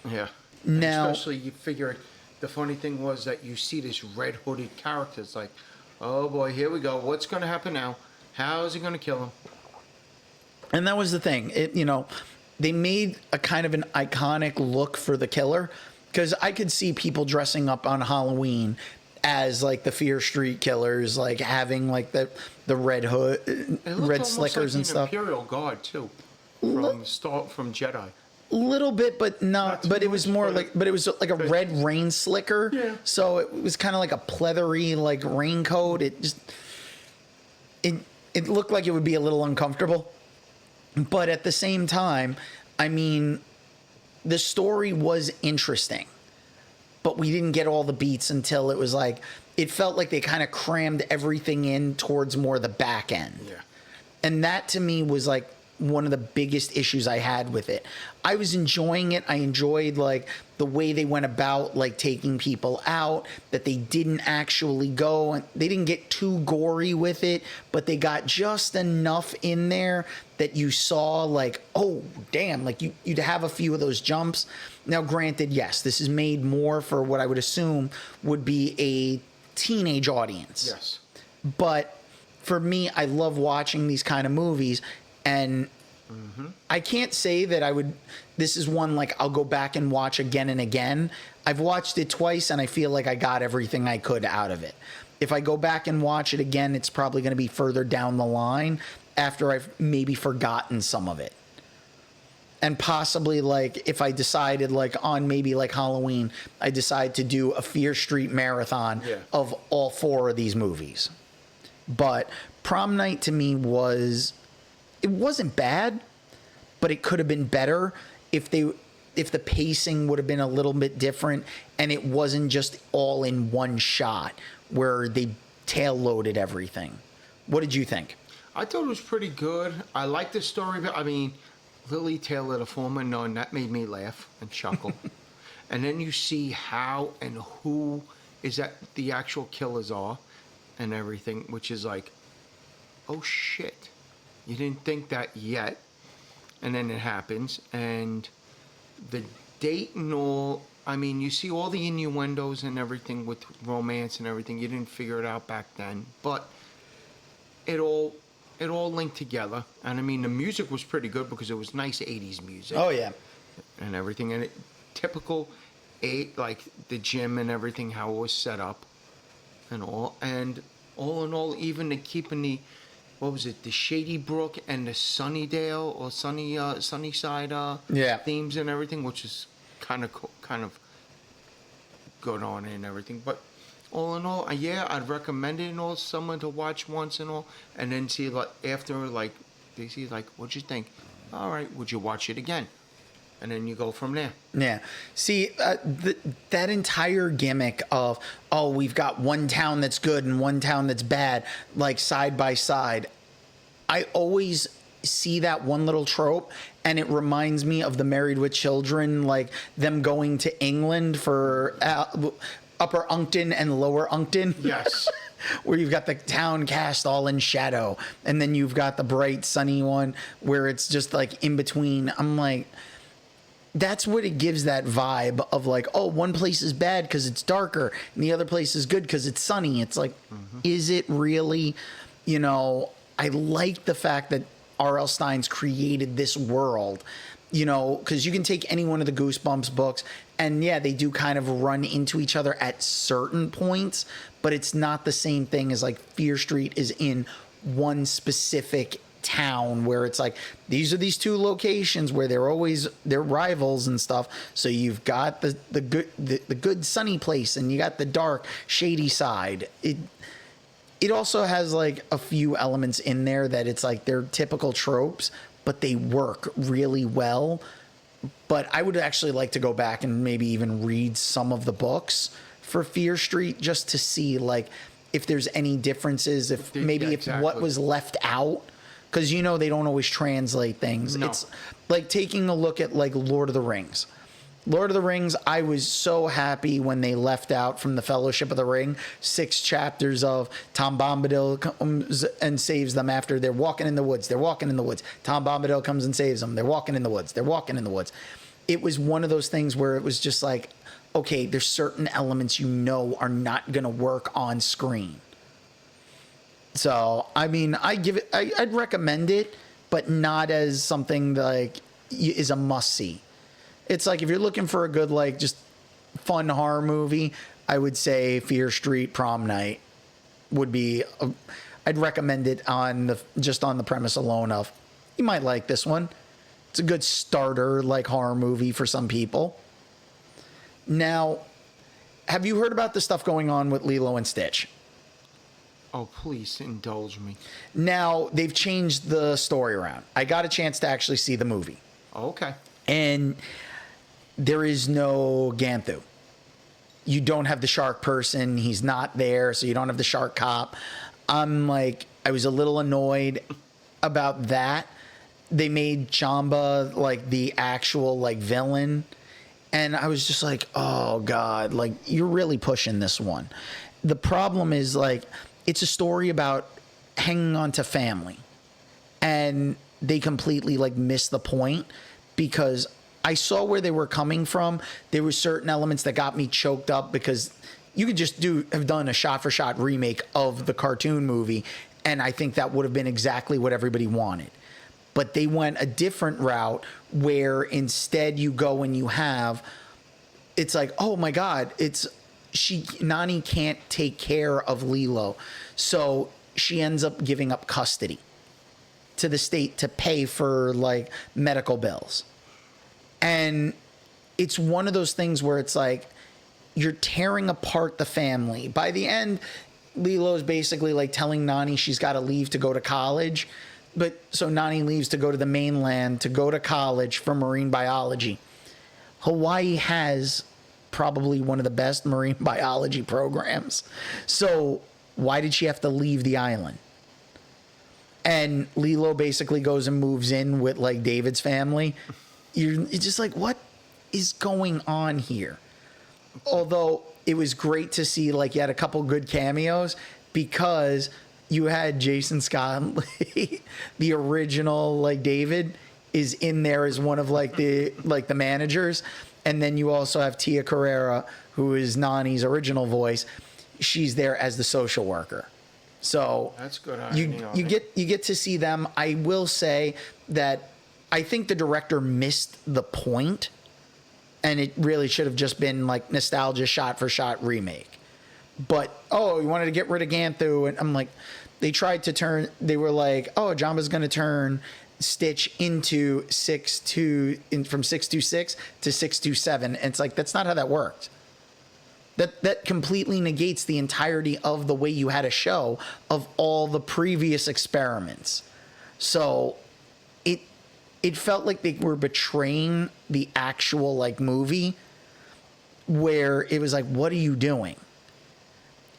Yeah. Now, Especially you figure, the funny thing was that you see this red hooded character. It's like, oh boy, here we go. What's going to happen now? How is he going to kill him? and that was the thing. They made a kind of an iconic look for the killer, because I could see people dressing up on Halloween as like the Fear Street killers, like having like the red hood, It looked red almost slickers like and stuff. Imperial Guard too, from Jedi. Little bit, but Not too but it was much, more but like, but it was like a red rain slicker. Yeah. So it was kind of like a pleathery like raincoat. It looked like it would be a little uncomfortable, but at the same time, I mean, the story was interesting, but we didn't get all the beats until it was like, it felt like they kind of crammed everything in towards more the back end. Yeah. And that to me was like one of the biggest issues I had with it. I was enjoying it. I enjoyed like the way they went about like taking people out, that they didn't actually go and they didn't get too gory with it, but they got just enough in there that you saw like, oh damn, like you'd have a few of those jumps. Now granted, yes, this is made more for what I would assume would be a teenage audience. Yes. But for me, I love watching these kind of movies, and I can't say that I would. This is one like I'll go back and watch again and again. I've watched it twice, and I feel like I got everything I could out of it. If I go back and watch it again, it's probably going to be further down the line after I've maybe forgotten some of it. And possibly like if I decided like on maybe like Halloween, I decide to do a Fear Street marathon of all 4 of these movies. But Prom Night to me it wasn't bad, but it could have been better if the pacing would have been a little bit different and it wasn't just all in one shot where they tail loaded everything. What did you think? I thought it was pretty good. I liked the story, but I mean, Lily Taylor, the former nun, that made me laugh and chuckle. And then you see how and who is that the actual killers are and everything, which is like, oh shit, you didn't think that yet. And then it happens. And the date and all, I mean, you see all the innuendos and everything with romance and everything. You didn't figure it out back then. But it all linked together. And I mean, the music was pretty good because it was nice 80s music. Oh, yeah. And everything. And typical, like the gym and everything, how it was set up and all. And all in all, even the keeping the, what was it, the Shady Brook and the Sunnydale or Sunnyside themes and everything, which is kind of good on it and everything. But all in all, yeah, I'd recommend it and all, someone to watch once and all, and then see like after like they see like, what'd you think? All right, would you watch it again? And then you go from there. Yeah. See, that entire gimmick of, oh, we've got one town that's good and one town that's bad, like side by side. I always see that one little trope, and it reminds me of the Married with Children, like them going to England for Upper Uncton and Lower Uncton. Yes. Where you've got the town cast all in shadow, and then you've got the bright, sunny one where it's just like in between. I'm like, that's what it gives that vibe of like, oh, one place is bad because it's darker and the other place is good because it's sunny. It's like, is it really, you know, I like the fact that R.L. Stine's created this world, you know, because you can take any one of the Goosebumps books and yeah, they do kind of run into each other at certain points, but it's not the same thing as like Fear Street is in one specific town where it's like these are these 2 locations where they're rivals and stuff. So you've got the good sunny place and you got the dark shady side. It also has like a few elements in there that it's like they're typical tropes, but they work really well. But I would actually like to go back and maybe even read some of the books for Fear Street just to see like if there's any differences, if what was left out. Because, you know, they don't always translate things. No. It's like taking a look at, like, Lord of the Rings. Lord of the Rings, I was so happy when they left out from the Fellowship of the Ring 6 chapters of Tom Bombadil comes and saves them after they're walking in the woods. They're walking in the woods. Tom Bombadil comes and saves them. They're walking in the woods. They're walking in the woods. It was one of those things where it was just like, okay, there's certain elements you know are not going to work on screen. So, I mean, I'd recommend it, but not as something that, like, is a must-see. It's like, if you're looking for a good, like, just fun horror movie, I would say Fear Street Prom Night would be, I'd recommend it just on the premise alone of, you might like this one. It's a good starter, like, horror movie for some people. Now, have you heard about the stuff going on with Lilo and Stitch? Oh, please indulge me. Now, they've changed the story around. I got a chance to actually see the movie. Okay. And there is no Ganthu. You don't have the shark person. He's not there, so you don't have the shark cop. I was a little annoyed about that. They made Jamba like the actual like villain, and I was just like, oh God, like you're really pushing this one. The problem is like it's a story about hanging on to family, and they completely like missed the point because I saw where they were coming from. There were certain elements that got me choked up because you could just have done a shot-for-shot remake of the cartoon movie, and I think that would have been exactly what everybody wanted. But they went a different route where instead you go and you have, it's like, oh my God, Nani can't take care of Lilo, so she ends up giving up custody to the state to pay for like medical bills. And it's one of those things where it's like you're tearing apart the family. By the end, Lilo's basically like telling Nani she's got to leave to go to college. But so Nani leaves to go to the mainland to go to college for marine biology. Hawaii has probably one of the best marine biology programs. So why did she have to leave the island? And Lilo basically goes and moves in with like David's family. It's just like, what is going on here? Although it was great to see like you had a couple good cameos because you had Jason Scott, the original like David, is in there as one of like the managers, and then you also have Tia Carrera, who is Nani's original voice. She's there as the social worker. So that's good. You get to see them. I will say that I think the director missed the point, and it really should have just been like nostalgia shot for shot remake. But you wanted to get rid of Ganthu, and I'm like, they were like, Jamba's gonna turn Stitch into from 626 to 627, and it's like that's not how that worked. That completely negates the entirety of the way you had a show of all the previous experiments. So it felt like they were betraying the actual like movie, where it was like, what are you doing?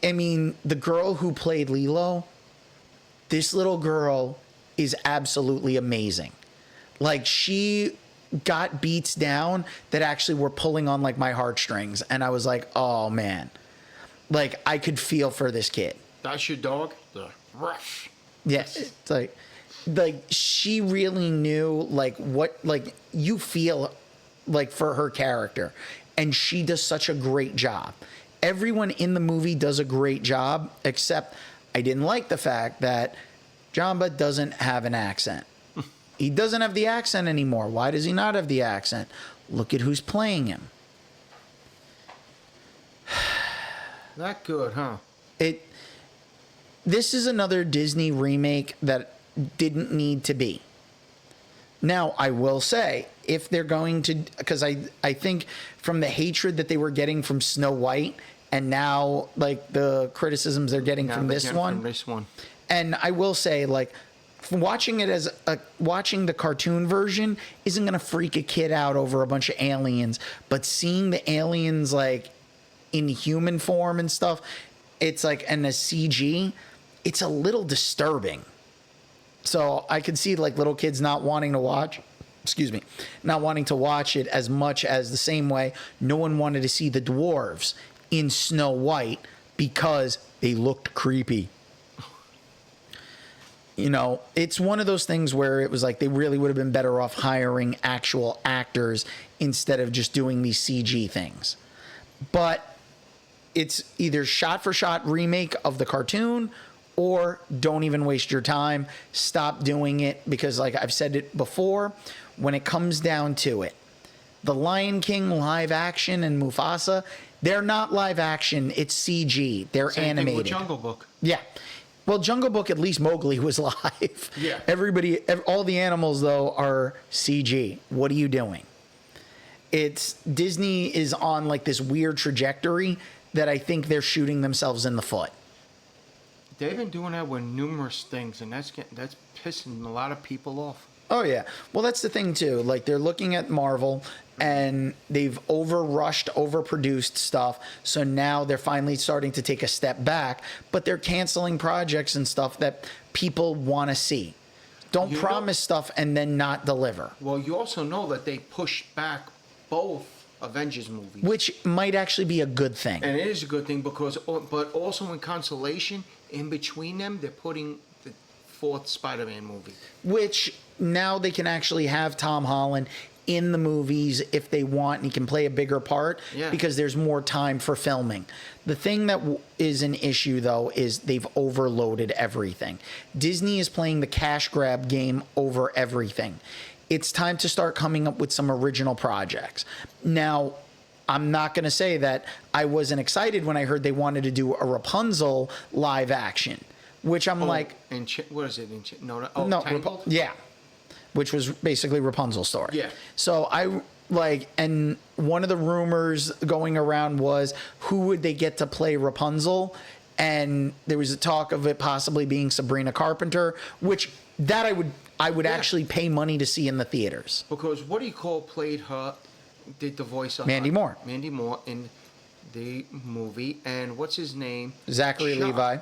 I mean, the girl who played Lilo, this little girl is absolutely amazing. Like, she got beats down that actually were pulling on like my heartstrings, and I was like, oh man, like I could feel for this kid. That's your dog? The rush. Yes. It's like she really knew like what like you feel like for her character, and she does such a great job. Everyone in the movie does a great job, except I didn't like the fact that Jamba doesn't have an accent. He doesn't have the accent anymore. Why does he not have the accent? Look at who's playing him. Not good, huh? This is another Disney remake that didn't need to be. Now, I will say, if they're going to, because I think from the hatred that they were getting from Snow White, and now like the criticisms they're getting from this one. And I will say, like, watching it as watching the cartoon version isn't going to freak a kid out over a bunch of aliens, but seeing the aliens like in human form and stuff, it's like, and a CG, it's a little disturbing. So I could see like little kids not wanting to watch it as much as the same way no one wanted to see the dwarves in Snow White because they looked creepy. You know, it's one of those things where it was like they really would have been better off hiring actual actors instead of just doing these CG things. But it's either shot for shot remake of the cartoon, or don't even waste your time. Stop doing it, because like I've said it before, when it comes down to it, the Lion King live action and Mufasa, they're not live action, it's CG. They're Same animated. thing with Jungle Book. Yeah. Well, Jungle Book, at least Mowgli was live. Yeah. All the animals, though, are CG. What are you doing? Disney is on like this weird trajectory that I think they're shooting themselves in the foot. They've been doing that with numerous things, and that's pissing a lot of people off. Oh yeah. Well, that's the thing too. Like they're looking at Marvel and they've overproduced stuff. So now they're finally starting to take a step back, but they're canceling projects and stuff that people want to see. Don't promise stuff and then not deliver. Well, you also know that they pushed back both Avengers movies, Which might actually be a good thing. and it is a good thing because, but also in consolation, in between them, they're putting the fourth Spider-Man movie. Which now they can actually have Tom Holland in the movies if they want, and he can play a bigger part because there's more time for filming. The thing that is an issue, though, is they've overloaded everything. Disney is playing the cash grab game over everything. It's time to start coming up with some original projects. Now, I'm not going to say that I wasn't excited when I heard they wanted to do a Rapunzel live action, which I'm like... What is it? No, no, yeah. Which was basically Rapunzel's story. Yeah. So I like, and one of the rumors going around was who would they get to play Rapunzel? And there was a talk of it possibly being Sabrina Carpenter, which that I would actually pay money to see in the theaters. Because what do you call played her, did the voice of Mandy her? Moore. Mandy Moore in the movie. And what's his name? Zachary Chuck. Levi.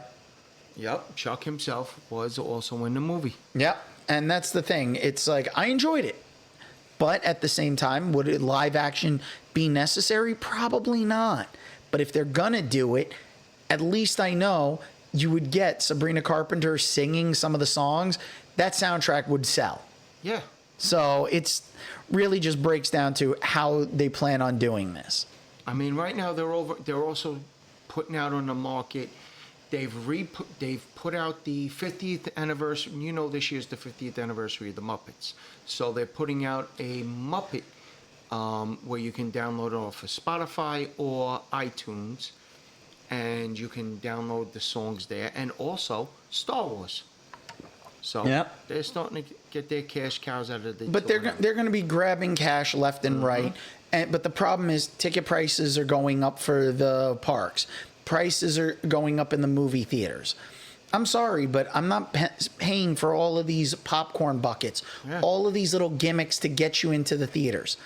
Yep, Chuck himself was also in the movie. Yep. And that's the thing. It's like, I enjoyed it. But at the same time, would it live action be necessary? Probably not. But if they're going to do it, at least I know you would get Sabrina Carpenter singing some of the songs. That soundtrack would sell. Yeah. So it's really just breaks down to how they plan on doing this. I mean, right now they're also putting out on the market. They've put out the 50th anniversary. You know, this year's the 50th anniversary of the Muppets. So they're putting out a Muppet where you can download it off of Spotify or iTunes, and you can download the songs there, and also Star Wars. So they're starting to get their cash cows out of the. But they're going to be grabbing cash left and right. But the problem is ticket prices are going up for the parks. Prices are going up in the movie theaters. I'm sorry, but I'm not paying for all of these popcorn buckets, all of these little gimmicks to get you into the theaters.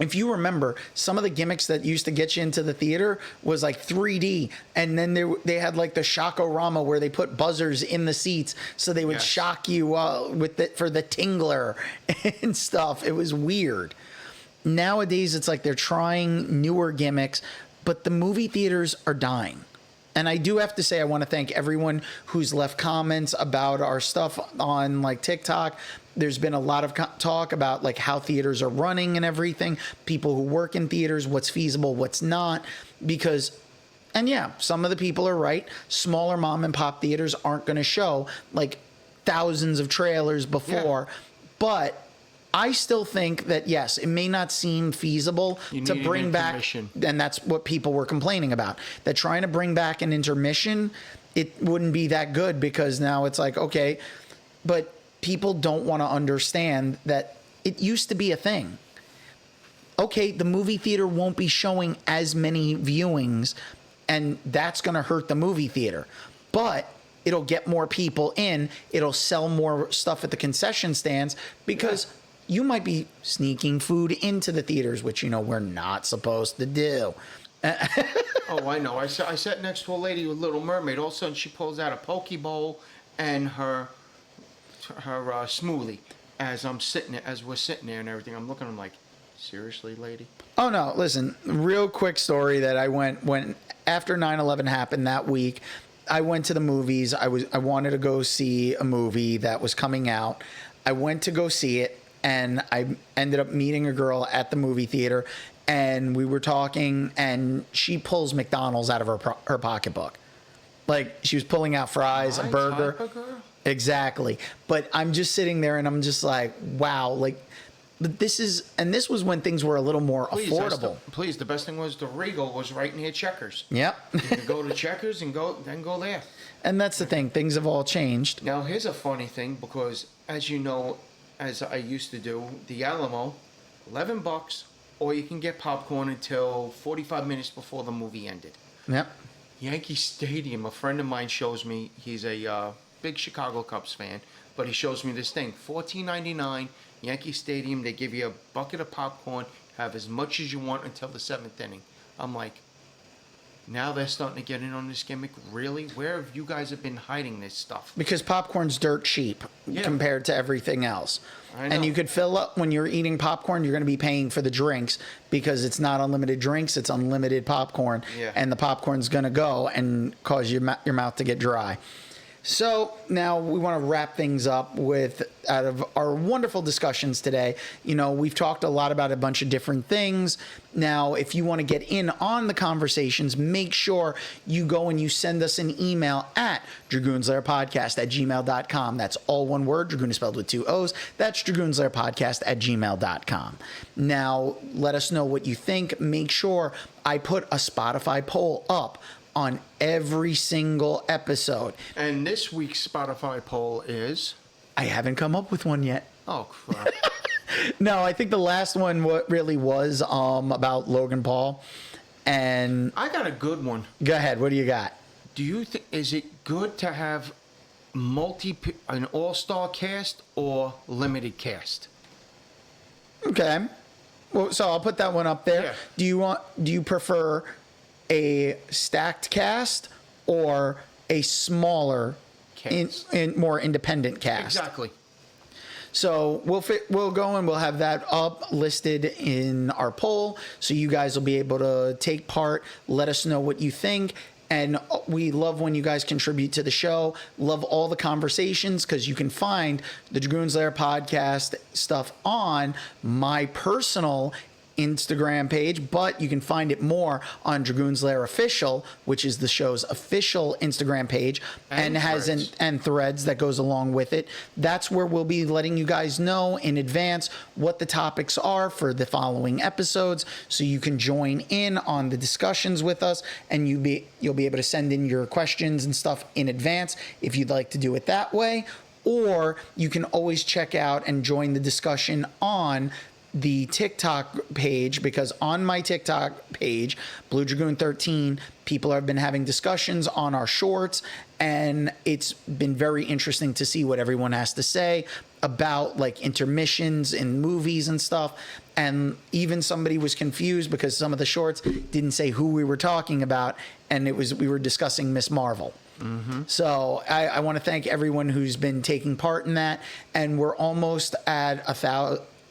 If you remember, some of the gimmicks that used to get you into the theater was like 3D, and then they had like the Shockorama where they put buzzers in the seats so they would shock you for the tingler and stuff. It was weird. Nowadays, it's like they're trying newer gimmicks, but the movie theaters are dying. And I do have to say, I want to thank everyone who's left comments about our stuff on like TikTok. There's been a lot of talk about like how theaters are running and everything. People who work in theaters, what's feasible, what's not. Because, and yeah, some of the people are right. Smaller mom and pop theaters aren't going to show like thousands of trailers before. But I still think that, yes, it may not seem feasible to bring back, and that's what people were complaining about, that trying to bring back an intermission, it wouldn't be that good because now it's like, okay, but people don't want to understand that it used to be a thing. Okay, the movie theater won't be showing as many viewings, and that's going to hurt the movie theater. But it'll get more people in. It'll sell more stuff at the concession stands because you might be sneaking food into the theaters, which, you know, we're not supposed to do. Oh, I know. I sat next to a lady with Little Mermaid. All of a sudden, she pulls out a poke bowl and her smoothie. As we're sitting there and everything, I'm looking. I'm like, seriously, lady? Oh no! Listen, real quick story that I when after 9/11 happened that week. I went to the movies. I wanted to go see a movie that was coming out. I went to go see it. And I ended up meeting a girl at the movie theater, and we were talking, and she pulls McDonald's out of her pocketbook. Like, she was pulling out fries, a burger. Exactly. But I'm just sitting there, and I'm just like, wow. Like, this was when things were a little more affordable. Please, the best thing was the Regal was right near Checkers. Yep. You could go to Checkers and go there. And that's the thing. Things have all changed. Now, here's a funny thing, because, as you know, as I used to do, the Alamo, $11, or you can get popcorn until 45 minutes before the movie ended. Yep. Yankee Stadium, a friend of mine shows me, he's a big Chicago Cubs fan, But he shows me this thing, $14.99, Yankee Stadium. They give you a bucket of popcorn, have as much as you want until the 7th inning. I'm like, now they're starting to get in on this gimmick. Really? Where have you guys been hiding this stuff? Because popcorn's dirt cheap compared to everything else. I know. And you could fill up when you're eating popcorn, you're going to be paying for the drinks because it's not unlimited drinks, it's unlimited popcorn. Yeah. And the popcorn's going to go and cause your mouth to get dry. So now we want to wrap things up with, out of our wonderful discussions today, you know, we've talked a lot about a bunch of different things. Now, if you want to get in on the conversations, make sure you go and you send us an email at dragoonslairpodcast@gmail.com. That's all one word. Dragoon is spelled with 2 O's. That's dragoonslairpodcast@gmail.com. Now, let us know what you think. Make sure I put a Spotify poll up on every single episode. And this week's Spotify poll is? I haven't come up with one yet. Oh, crap. No, I think the last one really was about Logan Paul. And I got a good one. go ahead. What do you got? Do you think, is it good to have an all-star cast or limited cast? Okay. Well, so I'll put that one up there. Yeah. Do you prefer a stacked cast or a smaller Cast. more independent cast? Exactly. So we'll go and we'll have that up listed in our poll, so you guys will be able to take part. Let us know what you think. And we love when you guys contribute to the show. Love all the conversations, because you can find the Dragoon's Lair podcast stuff on my personal Instagram page, but you can find it more on Dragoon's Lair Official, which is the show's official Instagram page, and has and threads that goes along with it. That's where we'll be letting you guys know in advance what the topics are for the following episodes, so you can join in on the discussions with us, and you'll be able to send in your questions and stuff in advance if you'd like to do it that way. Or you can always check out and join the discussion on the TikTok page, because on my TikTok page, Blue Dragoon 13, people have been having discussions on our shorts, and it's been very interesting to see what everyone has to say about like intermissions in movies and stuff. And even somebody was confused because some of the shorts didn't say who we were talking about, and we were discussing Miss Marvel. Mm-hmm. So I want to thank everyone who's been taking part in that, and we're almost at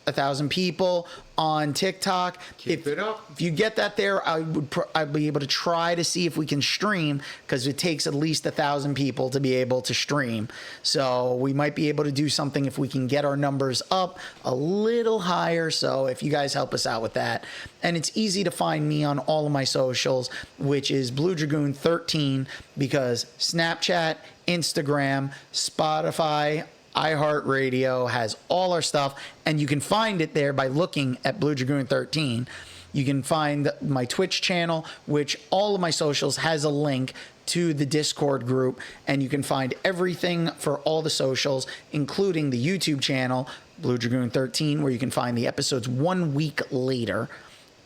1,000 people on TikTok. Keep it up. If you get that there, I'd be able to try to see if we can stream, because it takes at least 1,000 people to be able to stream. So we might be able to do something if we can get our numbers up a little higher. So if you guys help us out with that. And it's easy to find me on all of my socials, which is Blue Dragoon 13, because Snapchat, Instagram, Spotify, iHeartRadio has all our stuff, and you can find it there by looking at Blue Dragoon 13. You can find my Twitch channel, which all of my socials has a link to the Discord group, and you can find everything for all the socials, including the YouTube channel, Blue Dragoon 13, where you can find the episodes 1 week later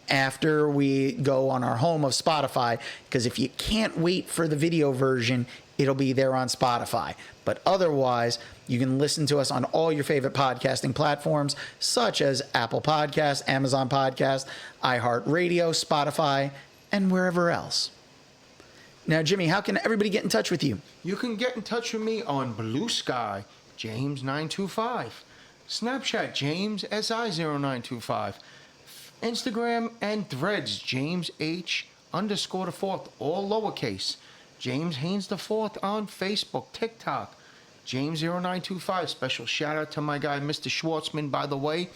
after we go on our home of Spotify, because if you can't wait for the video version, it'll be there on Spotify. But otherwise, you can listen to us on all your favorite podcasting platforms, such as Apple Podcasts, Amazon Podcasts, iHeartRadio, Spotify, and wherever else. Now, Jimmy, how can everybody get in touch with you? You can get in touch with me on Blue Sky, James925. Snapchat, James SI0925. Instagram and Threads, James H_the4th, all lowercase. James Haynes the 4th on Facebook, TikTok, James0925. Special shout out to my guy, Mr. Schwartzman, by the way.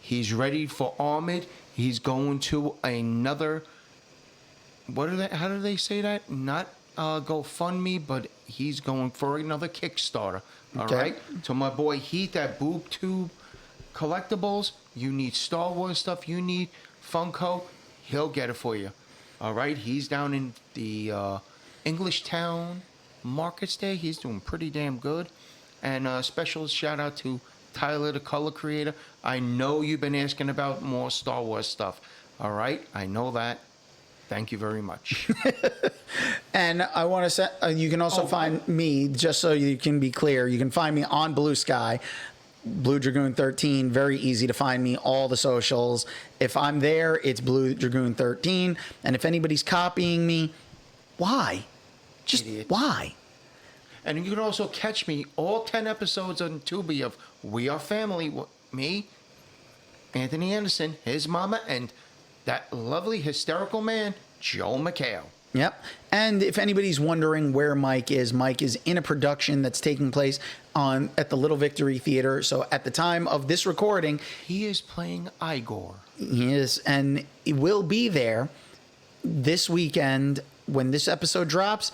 He's ready for Armored. He's going to another, how do they say that? Not GoFundMe, but he's going for another Kickstarter. All right. To my boy Heath at Boob Tube Collectibles. You need Star Wars stuff, you need Funko, he'll get it for you. All right. He's down in the English Town markets there. He's doing pretty damn good. And special shout out to Tyler, the color creator. I know you've been asking about more Star Wars stuff. All right, I know that. Thank you very much. And I want to say, you can also find me, just so you can be clear, you can find me on Blue Sky, Blue Dragoon 13. Very easy to find me, all the socials. If I'm there, it's Blue Dragoon 13. And if anybody's copying me, why? Just Idiots. why? And you can also catch me all 10 episodes on Tubi of We Are Family. Me, Anthony Anderson, his mama, and that lovely hysterical man, Joel McHale. Yep. And if anybody's wondering where Mike is in a production that's taking place at the Little Victory Theater. So at the time of this recording, He is playing Igor. he is, and he will be there this weekend when this episode drops.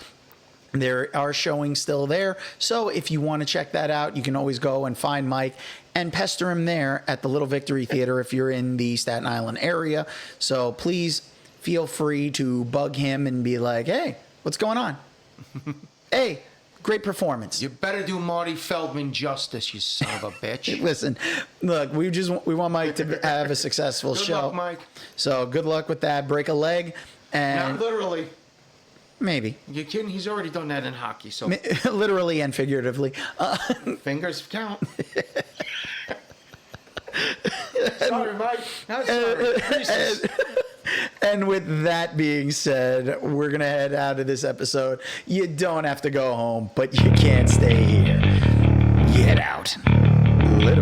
There are showings still there. So if you want to check that out, you can always go and find Mike and pester him there at the Little Victory Theater if you're in the Staten Island area. So please feel free to bug him and be like, hey, what's going on? Hey, great performance. You better do Marty Feldman justice, you son of a bitch. Listen, look, we want Mike to have a successful Good show. luck, Mike. So good luck with that. Break a leg. And Not literally. maybe. You kidding? He's already done that in hockey, so Literally and figuratively. fingers count. Sorry, Mike. I'm sorry. Jesus. And with that being said, we're going to head out of this episode. You don't have to go home, but you can't stay here. Get out. Later.